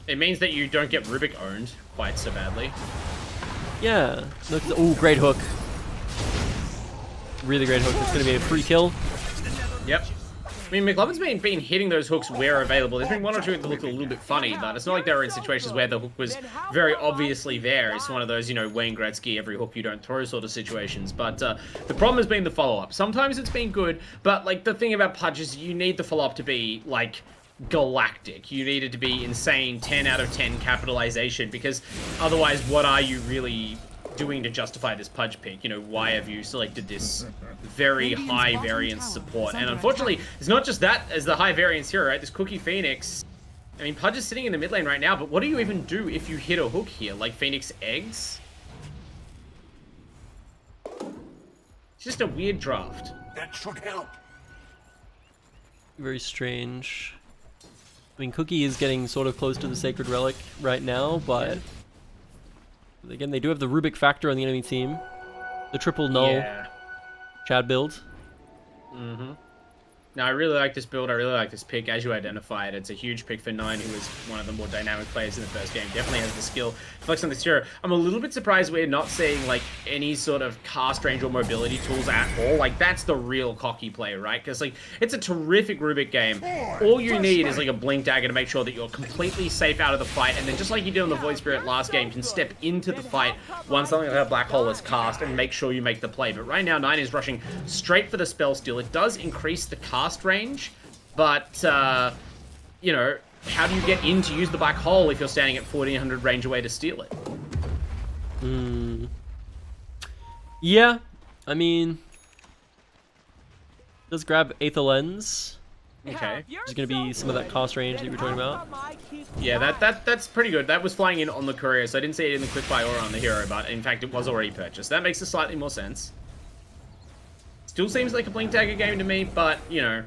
It means that you don't get Rubik owned quite so badly. Yeah. Oh, great hook. Really great hook. It's going to be a free kill. Yep. I mean, McLovin's been hitting those hooks where available. There's been one or two that looked a little bit funny, but it's not like they were in situations where the hook was very obviously there. It's one of those, you know, Wayne Gretzky, every hook you don't throw sort of situations. But the problem has been the follow-up. Sometimes it's been good, but, like, the thing about Pudge is you need the follow-up to be, like, galactic. You need it to be insane 10 out of 10 capitalization, because otherwise what are you really doing to justify this Pudge pick? You know, why have you selected this very high variance support? And unfortunately, it's not just that as the high variance hero, right? This Cookie Phoenix. I mean, Pudge is sitting in the mid lane right now, but what do you even do if you hit a hook here? Like Phoenix eggs? It's just a weird draft. That should help. Very strange. I mean, Cookie is getting sort of close to the Sacred Relic right now, but again, they do have the Rubik factor on the enemy team. The triple null Chad build. Now, I really like this build. I really like this pick. As you identified, it's a huge pick for 9, who is one of the more dynamic players in the first game. Definitely has the skill to flex on this hero. I'm a little bit surprised we're not seeing, like, any sort of cast range or mobility tools at all. Like, that's the real cocky play, right? Because, like, it's a terrific Rubik game. All you need is, like, a Blink Dagger to make sure that you're completely safe out of the fight. And then, just like you did on the Void Spirit last game, can step into the fight once something like a Black Hole is cast and make sure you make the play. But right now, 9 is rushing straight for the spell steal. It does increase the cast range, but you know, how do you get in to use the Black Hole if you're standing at 1400 range away to steal it? Yeah, I mean, does grab Aether Lens. Okay. There's going to be some of that cast range that you were talking about. Yeah, that's pretty good. That was flying in on the courier, so I didn't see it in the quick buy or on the hero, but in fact it was already purchased. That makes a slightly more sense. Still seems like a blink dagger game to me, but you know,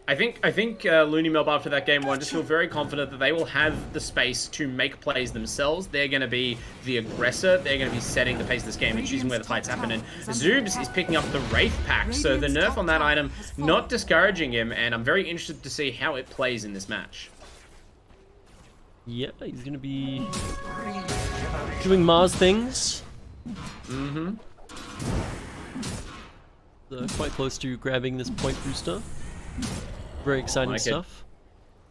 I think LooneyMelb after that game one just feel very confident that they will have the space to make plays themselves. They're going to be the aggressor. They're going to be setting the pace of this game and choosing where the fights happen. And Zoobs is picking up the Wraith pack, so the nerf on that item not discouraging him, and I'm very interested to see how it plays in this match. Yeah, he's going to be doing Mars things. Mm-hmm. Quite close to grabbing this point booster. Very exciting stuff.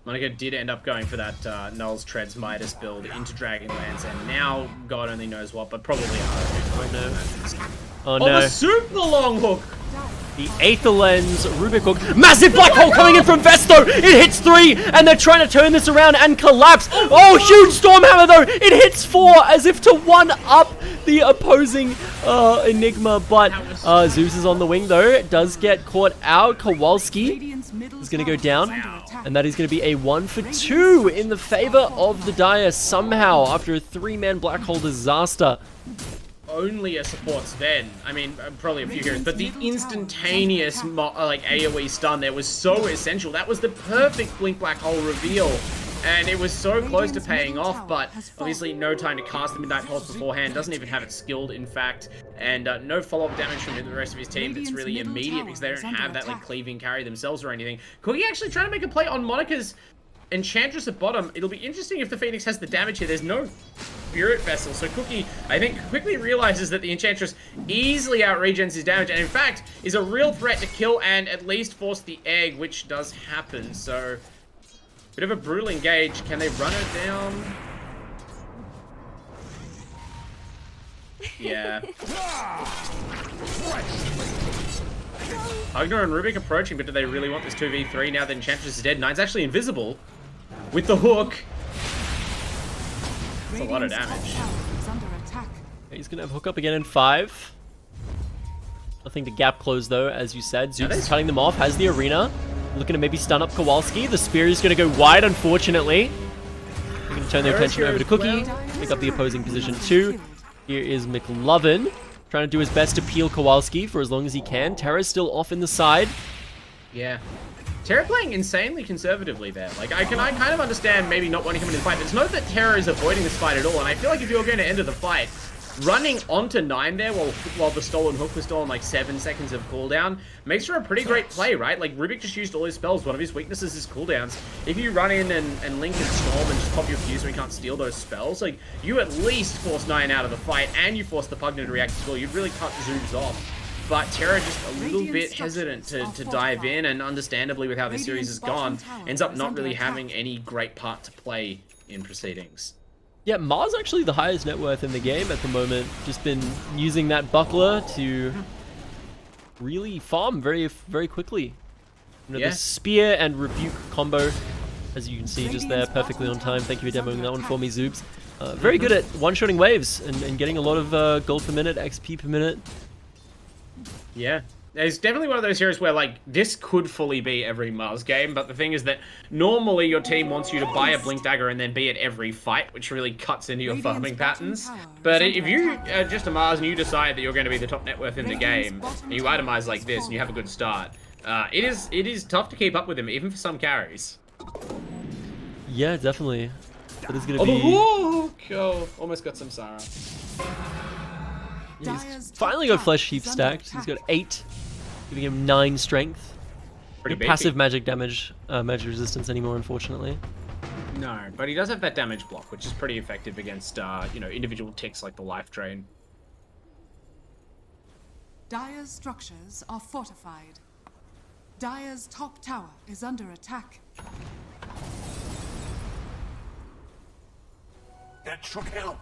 Monica did end up going for that Null's Treads Midas build into Dragonlance, and now God only knows what, but probably Oh no. Oh the no. super long hook! The Aether Lens, Rubik Hook, massive black hole coming in from Vesto! It hits 3, and they're trying to turn this around and collapse! Oh, huge Stormhammer though! It hits 4 as if to 1-up the opposing Enigma, but Zeus is on the wing though. It does get caught out. Kowalski is going to go down, and that is going to be a 1 for 2 in the favor of the Dire somehow after a 3-man black hole disaster. Only a support Sven. I mean, probably a few heroes, but the instantaneous like AOE stun there was so essential. That was the perfect blink black hole reveal, and it was so close to paying off, but obviously no time to cast the Midnight Pulse beforehand. Doesn't even have it skilled, in fact, and no follow-up damage from the rest of his team. It's really immediate because they don't have that like cleaving carry themselves or anything. Cookie actually trying to make a play on Monica's Enchantress at bottom. It'll be interesting if the Phoenix has the damage here. There's no Spirit Vessel, so Cookie, I think, quickly realizes that the Enchantress easily outregens his damage, and in fact, is a real threat to kill and at least force the egg, which does happen, so bit of a brutal engage. Can they run it down? Yeah. Agner and Rubik approaching, but do they really want this 2v3 now that Enchantress is dead? Nine's actually invisible with the hook. That's a lot of damage. He's going to have hook up again in 5. Nothing to gap close though, as you said. Zeus is cutting them off, has the arena. Looking to maybe stun up Kowalski. The spear is going to go wide, unfortunately. They're going to turn their attention over to Cookie. Pick up the opposing position too. Here is McLovin, trying to do his best to peel Kowalski for as long as he can. Terra's still off in the side. Yeah. Terra playing insanely conservatively there. Like, I kind of understand maybe not wanting him in the fight, but it's not that Terra is avoiding this fight at all, and I feel like if you're going to enter the fight, running onto 9 there while the stolen hook was still on like 7 seconds of cooldown makes for a pretty great play, right? Like, Rubik just used all his spells. One of his weaknesses is cooldowns. If you run in and link and storm and just pop your Q so he can't steal those spells, like, you at least force 9 out of the fight and you force the Pugna to react to score. You'd really cut Zooms off. But Terra just a little bit hesitant to dive in, and understandably with how this series has gone, ends up not really having any great part to play in proceedings. Yeah, Mars actually the highest net worth in the game at the moment. Just been using that buckler to really farm very, very quickly. You know, the spear and rebuke combo, as you can see just there, perfectly on time. Thank you for demoing that one for me, Zoobs. Very good at one-shotting waves and getting a lot of gold per minute, XP per minute. Yeah. It's definitely one of those heroes where, like, this could fully be every Mars game, but the thing is that normally your team wants you to buy a Blink Dagger and then be at every fight, which really cuts into your farming patterns. But if you are just a Mars and you decide that you're going to be the top net worth in the game, and you itemize like this and you have a good start, it is tough to keep up with him, even for some carries. Yeah, definitely. But it's going to be... Oh, almost got some Sarah. He's finally got Flesh Heap stacked. He's got 8, giving him 9 strength. Pretty no passive magic damage, magic resistance anymore, unfortunately. No, but he does have that damage block, which is pretty effective against, you know, individual ticks like the Life Drain. Dire's structures are fortified. Dire's top tower is under attack. That should help.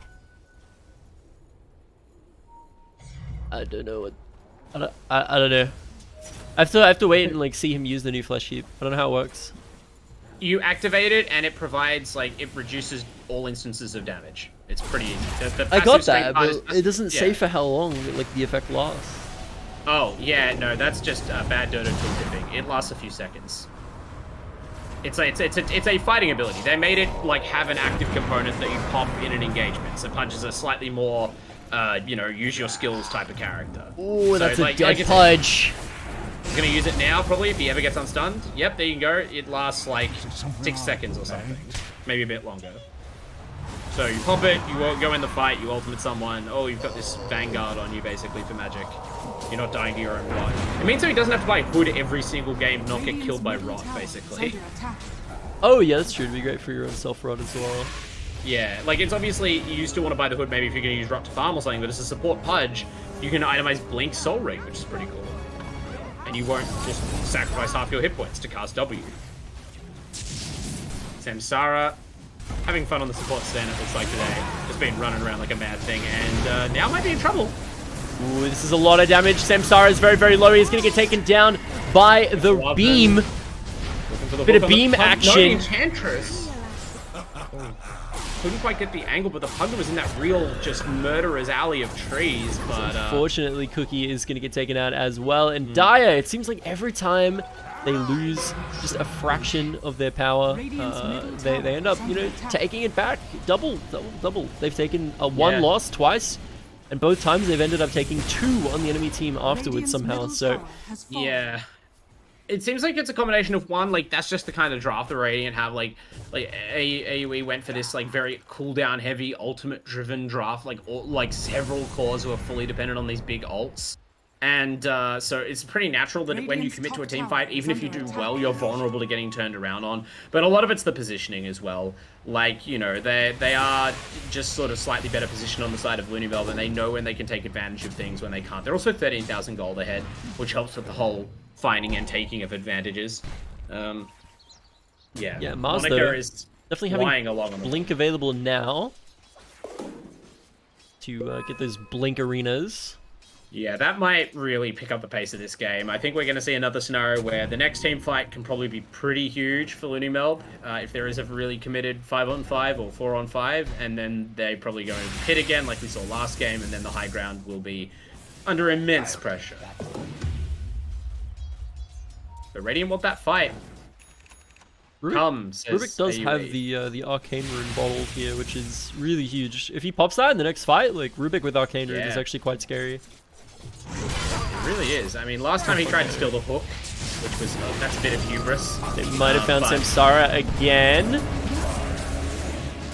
I don't know what... I don't know. I have to wait and like see him use the new Flesh Heap. I don't know how it works. You activate it and it provides, like, it reduces all instances of damage. It's pretty easy. I got that, but it doesn't say for how long like the effect lasts. Oh, yeah, no, that's just bad Dota tool tipping. It lasts a few seconds. It's a fighting ability. They made it like have an active component that you pop in an engagement. So Pudge is a slightly more, you know, use your skills type of character. Ooh, that's so, a dead Pudge. He's gonna use it now probably if he ever gets unstunned. Yep, there you go. It lasts like 6 seconds or something, maybe a bit longer. So you pop it, you go in the fight, you ultimate someone. Oh, you've got this Vanguard on you basically for magic. You're not dying to your own rot. It means so he doesn't have to buy Hood every single game, not get killed by rot basically. Oh yeah, that's true. It'd be great for your own self-rot as well. Yeah, like it's obviously, you still want to buy the Hood maybe if you're going to use rot to farm or something, but as a support Pudge, you can itemize Blink Soul Ring, which is pretty cool. And you won't just sacrifice half your hit points to cast W. Samsara, having fun on the support stand it looks like today. Just been running around like a mad thing, and now might be in trouble. Ooh, this is a lot of damage. Samsara is very, very low. He's going to get taken down by the beam. Bit of beam action. No Enchantress. Couldn't quite get the angle, but the Pugna was in that real just murderer's alley of trees. But unfortunately, Cookie is going to get taken out as well. And Dire, it seems like every time they lose just a fraction of their power, they end up, you know, taking it back. Double. They've taken a one loss twice, and both times they've ended up taking 2 on the enemy team afterwards somehow. So yeah. It seems like it's a combination of one, like that's just the kind of draft the Radiant have, like AUE went for this like very cooldown heavy ultimate driven draft, like several cores who are fully dependent on these big ults. And so it's pretty natural that when you commit to a team fight, even if you do well, you're vulnerable to getting turned around on. But a lot of it's the positioning as well. Like, you know, they are just sort of slightly better positioned on the side of LooneyMelb, and they know when they can take advantage of things when they can't. They're also 13,000 gold ahead, which helps with the whole finding and taking of advantages. Yeah, Monica is definitely flying having along on Blink available now to get those Blink arenas. Yeah, that might really pick up the pace of this game. I think we're going to see another scenario where the next team fight can probably be pretty huge for LooneyMelb if there is a really committed 5-on-5 or 4-on-5, and then they probably go and pit again like we saw last game, and then the high ground will be under immense pressure. The Radiant want that fight. Rubik does have the Arcane Rune bottle here, which is really huge. If he pops that in the next fight, like Rubik with Arcane Rune is actually quite scary. It really is. I mean, last time he tried to steal the hook, which was that's a bit of hubris. They might have found Samsara again.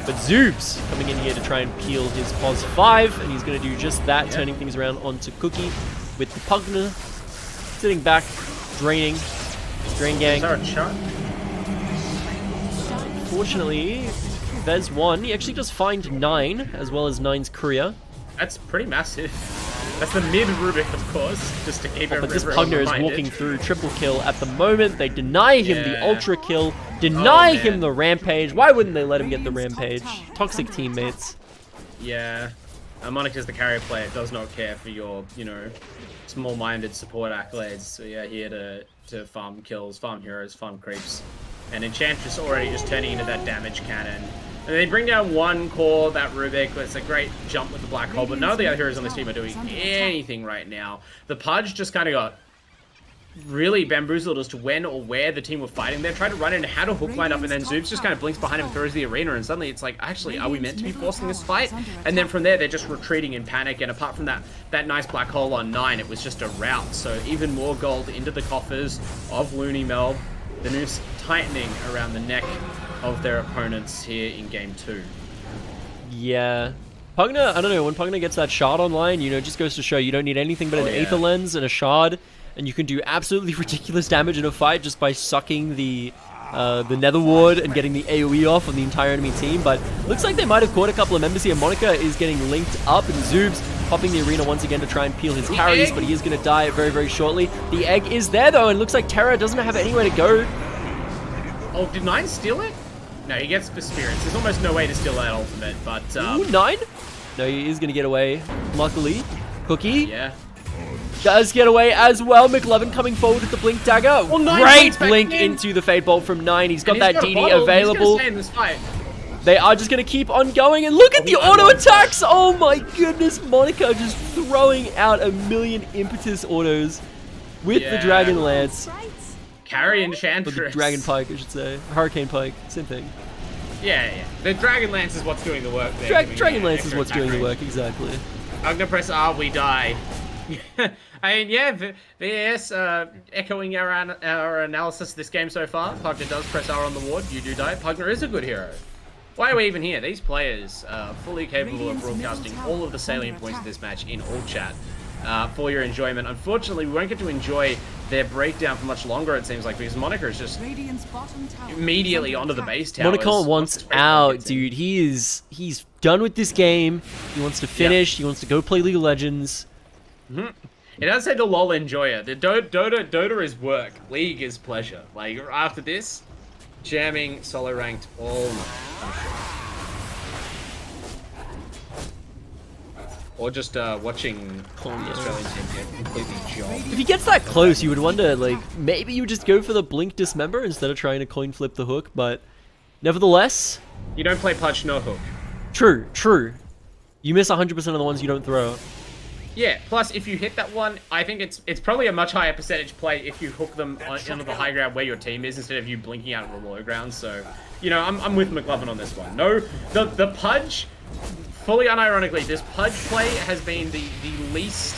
But Zoobs coming in here to try and peel his pos 5, and he's going to do just that, turning things around onto Cookie with the Pugna sitting back, draining. Drain gang. Unfortunately, there's one. He actually does find 9, as well as 9's Courier. That's pretty massive. That's the mid Rubik, of course, just to keep but this Pugna is walking through triple kill at the moment. They deny him the ultra kill, deny him the rampage. Why wouldn't they let him get the rampage? Toxic teammates. Yeah. Monica's the carry player, does not care for your, you know, small-minded support accolades. So yeah, here to farm kills, farm heroes, farm creeps. And Enchantress already just turning into that damage cannon. And they bring down one core, that Rubik. It's a great jump with the black hole, but none of the other heroes on this team are doing anything right now. The Pudge just kind of got really bamboozled as to when or where the team were fighting. They tried to run in, had a hook line up, and then Zoobs just kind of blinks behind him, throws the arena, and suddenly it's like, actually, are we meant to be forcing this fight? And then from there, they're just retreating in panic, and apart from that nice black hole on 9, it was just a rout. So even more gold into the coffers of LooneyMelb. The noose tightening around the neck of their opponents here in game 2. Yeah. Pugna, I don't know, when Pugna gets that shard online, you know, it just goes to show you don't need anything but an Aether Lens and a shard, and you can do absolutely ridiculous damage in a fight just by sucking the Nether Ward and getting the AoE off on the entire enemy team. But looks like they might have caught a couple of members here. Monica is getting linked up, and Zoobs popping the arena once again to try and peel his carries, but he is going to die very, very shortly. The egg is there, though, and looks like Terra doesn't have anywhere to go. Oh, did 9 steal it? No, he gets the spirits. There's almost no way to steal that ultimate, but... Ooh, 9? No, he is going to get away, luckily. Cookie does get away as well. McLovin coming forward with the Blink Dagger. Oh, great blink into the Fade Bolt from 9. He's got that DD available. He's gonna stay in this fight. They are just going to keep on going, and look at the auto attacks! Oh my goodness, Monica just throwing out a million impetus autos with the Dragon Lance. Carry Or Enchantress. the Dragon Pike, I should say. Hurricane Pike, same thing. Yeah. The Dragon Lance is what's doing the work there. Dragon Lance is what's doing the work, exactly. I'm gonna press R, we die. I mean, yeah, VAS, echoing our analysis of this game so far. Pugner does press R on the ward, you do die. Pugner is a good hero. Why are we even here? These players are fully capable of broadcasting all of the salient points of this match in all chat for your enjoyment. Unfortunately, we won't get to enjoy their breakdown for much longer, it seems like, because Moniker is just immediately onto the base tower. Moniker wants out, dude. He's done with this game. He wants to finish. He wants to go play League of Legends. It does say the LOL enjoyer. The Dota is work. League is pleasure. Like, after this, jamming, solo ranked, all night, I'm sure. Or just watching the Australian team get completely jobbed. If he gets that close, you would wonder, like, maybe you would just go for the Blink Dismember instead of trying to coin flip the hook, but nevertheless... You don't play punch, no hook. True. You miss 100% of the ones you don't throw. Yeah, plus if you hit that one, I think it's probably a much higher percentage play if you hook them onto the high ground where your team is instead of you blinking out of the low ground. So, you know, I'm with McLovin on this one. No, the Pudge, fully unironically, this Pudge play has been the least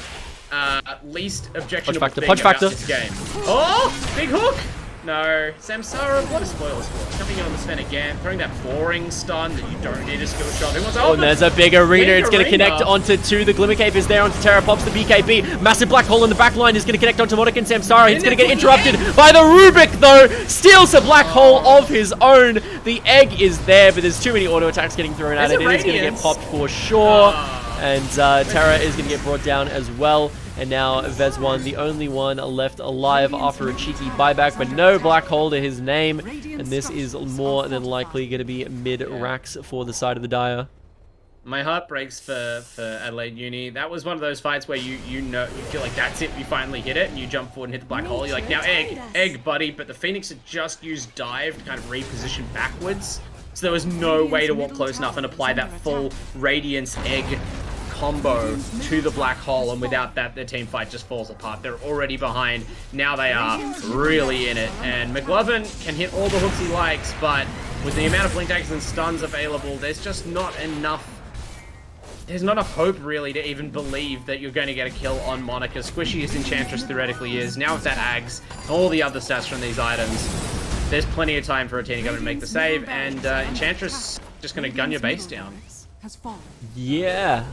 objectionable thing about this game. Oh, big hook! No, Samsara, what a spoiler score. Coming in on the Sven again, throwing that boring stun that you don't need a skill shot. Who wants to and there's a big arena. It's going to connect onto two. The Glimmer Cape is there onto Terra. Pops the BKB. Massive black hole in the back line is going to connect onto Monica and Samsara. He's going to get interrupted by the Rubik, though. Steals a black hole of his own. The egg is there, but there's too many auto attacks getting thrown at it. It is going to get popped for sure. And Terra is going to get brought down as well. And now Vez1, the only one left alive after a cheeky buyback, but no black hole to his name. And this is more than likely going to be mid-racks for the side of the Dire. My heart breaks for Adelaide Uni. That was one of those fights where you feel like that's it, you finally hit it, and you jump forward and hit the black hole. You're like, now egg, buddy. But the Phoenix had just used dive to kind of reposition backwards. So there was no way to walk close enough and apply that full Radiance egg combo to the black hole, and without that, their team fight just falls apart. They're already behind. Now they are really in it, and McLovin can hit all the hooks he likes, but with the amount of blink tags and stuns available, there's just not enough. There's not enough hope, really, to even believe that you're going to get a kill on Monica. Squishy as Enchantress theoretically is. Now with that Ags, all the other stats from these items, there's plenty of time for a team to come and make the save, and Enchantress just going to gun your base down. Yeah.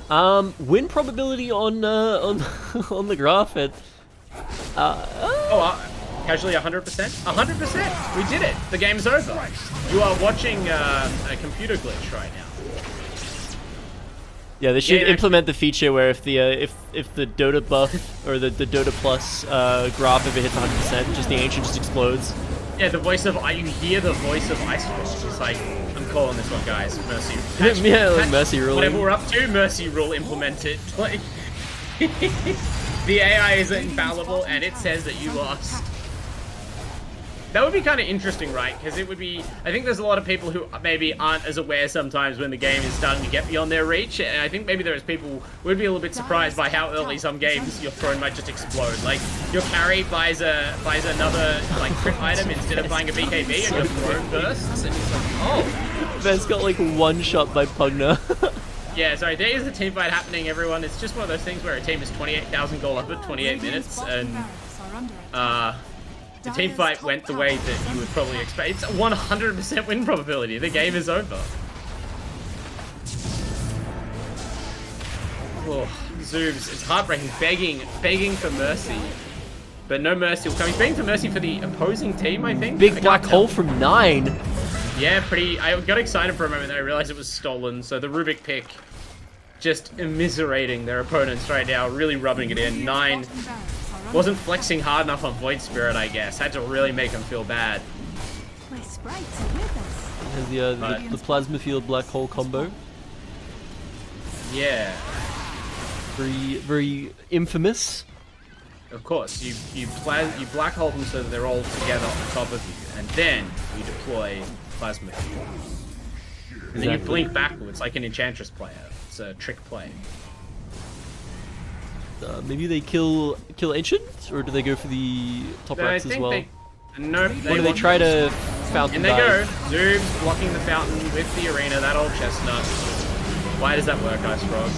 Win probability on on the graph at casually 100%. 100%. We did it. The game's over. You are watching a computer glitch right now. Yeah, they should implement the feature where if the Dota buff or the Dota plus graph, if it hits 100%, just the ancient just explodes. Yeah, the voice of you hear the voice of Ice Frost. It's like, I'm calling this one, guys. Mercy. Yeah, like Mercy Rule. Whatever we're up to, Mercy Rule implemented. Like, the AI is infallible, and it says that you lost. That would be kind of interesting, right? Because it would be... I think there's a lot of people who maybe aren't as aware sometimes when the game is starting to get beyond their reach. And I think maybe there's people who would be a little bit surprised by how early some games your throne might just explode. Like, your carry buys another, like, crit item instead of buying a BKB, and your throne bursts, and it's like, oh. Ben's got, like, one shot by Pugner. Yeah, sorry, there is a team fight happening, everyone. It's just one of those things where a team is 28,000 goal up at 28 minutes, and, the team fight went the way that you would probably expect. It's a 100% win probability. The game is over. Oh, Zoobs, it's heartbreaking. Begging for mercy. But no mercy will come. He's begging for mercy for the opposing team, I think. Big black hole from 9. Yeah, pretty. I got excited for a moment, then I realized it was stolen. So the Rubik pick just immiserating their opponents right now, really rubbing it in. 9. Wasn't flexing hard enough on Void Spirit, I guess. Had to really make him feel bad. My sprites are with us. Has the Plasma Field Black Hole combo. Yeah. Very infamous. Of course, you black hole them so that they're all together on top of you, and then you deploy Plasma Field. And then you blink backwards like an Enchantress player. It's a trick play. Maybe they kill Ancient, or do they go for the top racks as well? Nope. Or do they try to fountain And they go. dive? Zoob's blocking the fountain with the arena. That old chestnut. Why does that work, Ice Frog?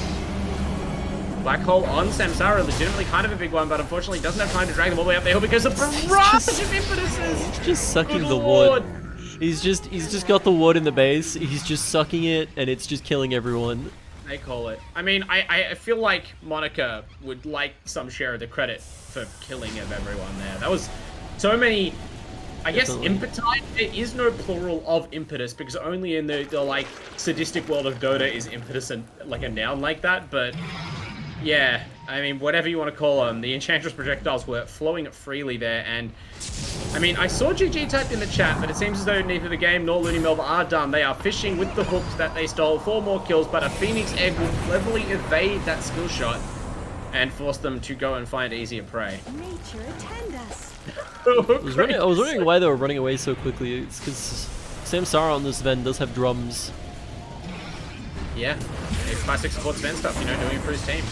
Black hole on Samsara, legitimately kind of a big one, but unfortunately doesn't have time to drag them all the way up the hill because of barrage of impetuses. Just sucking Good the lord. wood. He's just got the wood in the base. He's just sucking it, and it's just killing everyone. They call it. I mean, I feel like Monica would like some share of the credit for killing of everyone there. That was so many, I guess, impetite. There is no plural of impetus because only in the like sadistic world of Dota is impetus like a noun like that. But yeah, I mean, whatever you want to call them, the Enchantress projectiles were flowing freely there. And I mean, I saw GG typed in the chat, but it seems as though neither the game nor LooneyMelb are done. They are fishing with the hooks that they stole. 4 more kills, but a Phoenix Egg will cleverly evade that skill shot and force them to go and find easier prey. Nature attend us. I was wondering why they were running away so quickly. It's because Samsara on this Sven does have drums. Yeah, it's classic support Sven stuff, you know, doing it for his team.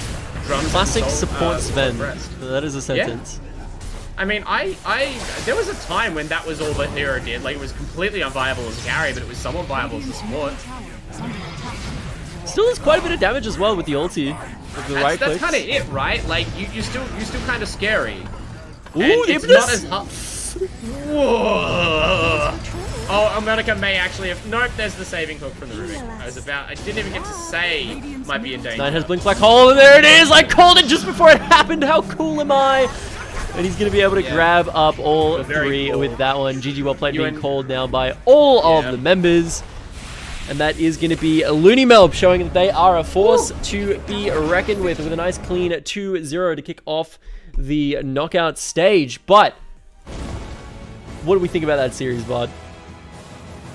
Drums Classic and support Sven. rest. That is a sentence. I mean, there was a time when that was all that Hero did. Like, it was completely unviable as a carry, but it was somewhat viable as a support. Still does quite a bit of damage as well with the ulti. With the right That's clicks. kind of it, right? Like, you're still kind of scary. Ooh, And it's impetus! not as hard. Whoa. Oh, Monica may actually have. Nope, there's the saving hook from the Rubik. I didn't even get to say might be in danger. Nine has Blink Black Hole, and there it is! I called it just before it happened! How cool am I? And he's going to be able to grab up all Very 3 cool. with that one. GG well played being UN called now by all of the members. And that is going to be LooneyMelb showing that they are a force to be reckoned with a nice clean 2-0 to kick off the knockout stage. But what do we think about that series, Bud?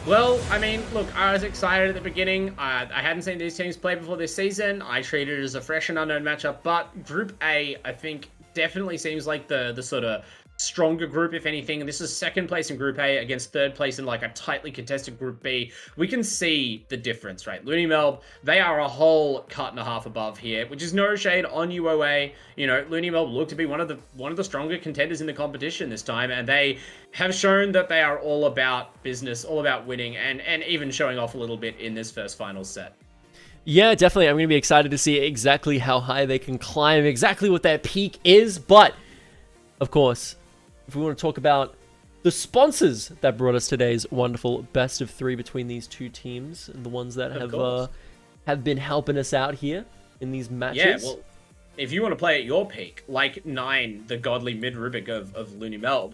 Well, I mean, look, I was excited at the beginning. I hadn't seen these teams play before this season. I treated it as a fresh and unknown matchup. But Group A, I think, definitely seems like the sort of stronger group, if anything. And this is second place in Group A against third place in like a tightly contested Group B. We can see the difference, right? LooneyMelb, they are a whole cut and a half above here, which is no shade on UOA. You know, LooneyMelb look to be one of the stronger contenders in the competition this time, and they have shown that they are all about business, all about winning, and even showing off a little bit in this first final set. Yeah, definitely. I'm going to be excited to see exactly how high they can climb, exactly what their peak is. But, of course, if we want to talk about the sponsors that brought us today's wonderful best of 3 between these two teams, and the ones that have been helping us out here in these matches. Yeah, well, if you want to play at your peak, like 9, the godly mid-Rubik of LooneyMelb,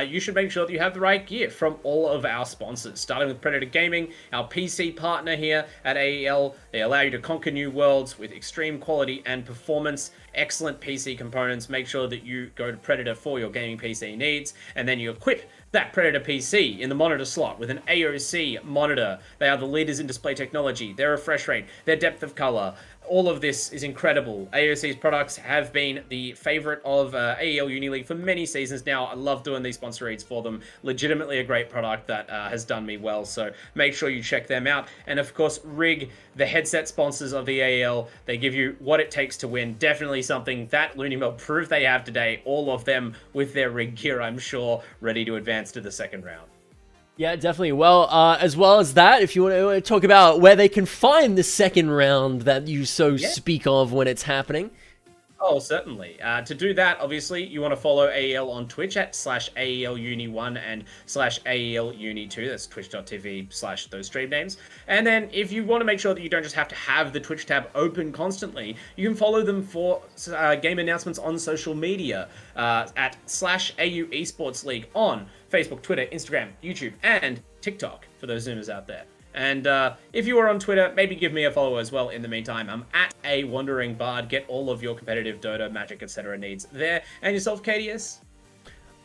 you should make sure that you have the right gear from all of our sponsors. Starting with Predator Gaming, our PC partner here at AEL. They allow you to conquer new worlds with extreme quality and performance. Excellent PC components. Make sure that you go to Predator for your gaming PC needs, and then you equip that Predator PC in the monitor slot with an AOC monitor. They are the leaders in display technology, their refresh rate, their depth of color. All of this is incredible. AOC's products have been the favorite of AEL Uni League for many seasons now. I love doing these sponsor reads for them. Legitimately a great product that has done me well, so make sure you check them out. And of course, Rig, the headset sponsors of the AEL. They give you what it takes to win. Definitely something that LooneyMelb proved they have today. All of them with their Rig gear, I'm sure, ready to advance to the second round. Yeah, definitely. Well, as well as that, if you want to talk about where they can find the second round that you speak of when it's happening. Oh, certainly. To do that, obviously, you want to follow AEL on Twitch at /AELUni1 and /AELUni2. That's twitch.tv/those stream names. And then if you want to make sure that you don't just have to have the Twitch tab open constantly, you can follow them for game announcements on social media at /AU Esports League on Facebook, Twitter, Instagram, YouTube, and TikTok for those Zoomers out there. And if you are on Twitter, maybe give me a follow as well in the meantime. I'm at A Wandering Bard. Get all of your competitive Dota, Magic, etc. needs there. And yourself, KDS?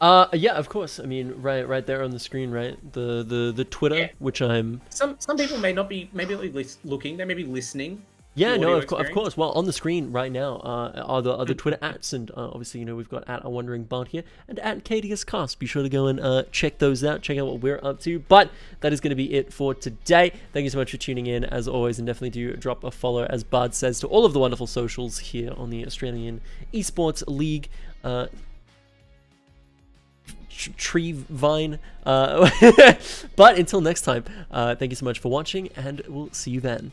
Yeah, of course. I mean, right there on the screen, right? The Twitter, which I'm... Some people may not be looking. They may be listening. Yeah, no, of course. Well, on the screen right now are the Twitter @s, and obviously, you know, we've got @A Wandering Bard here and @KadiusCasts. Be sure to go and check those out. Check out what we're up to. But that is going to be it for today. Thank you so much for tuning in, as always, and definitely do drop a follow, as Bard says, to all of the wonderful socials here on the Australian Esports League. tree vine. But until next time, thank you so much for watching, and we'll see you then.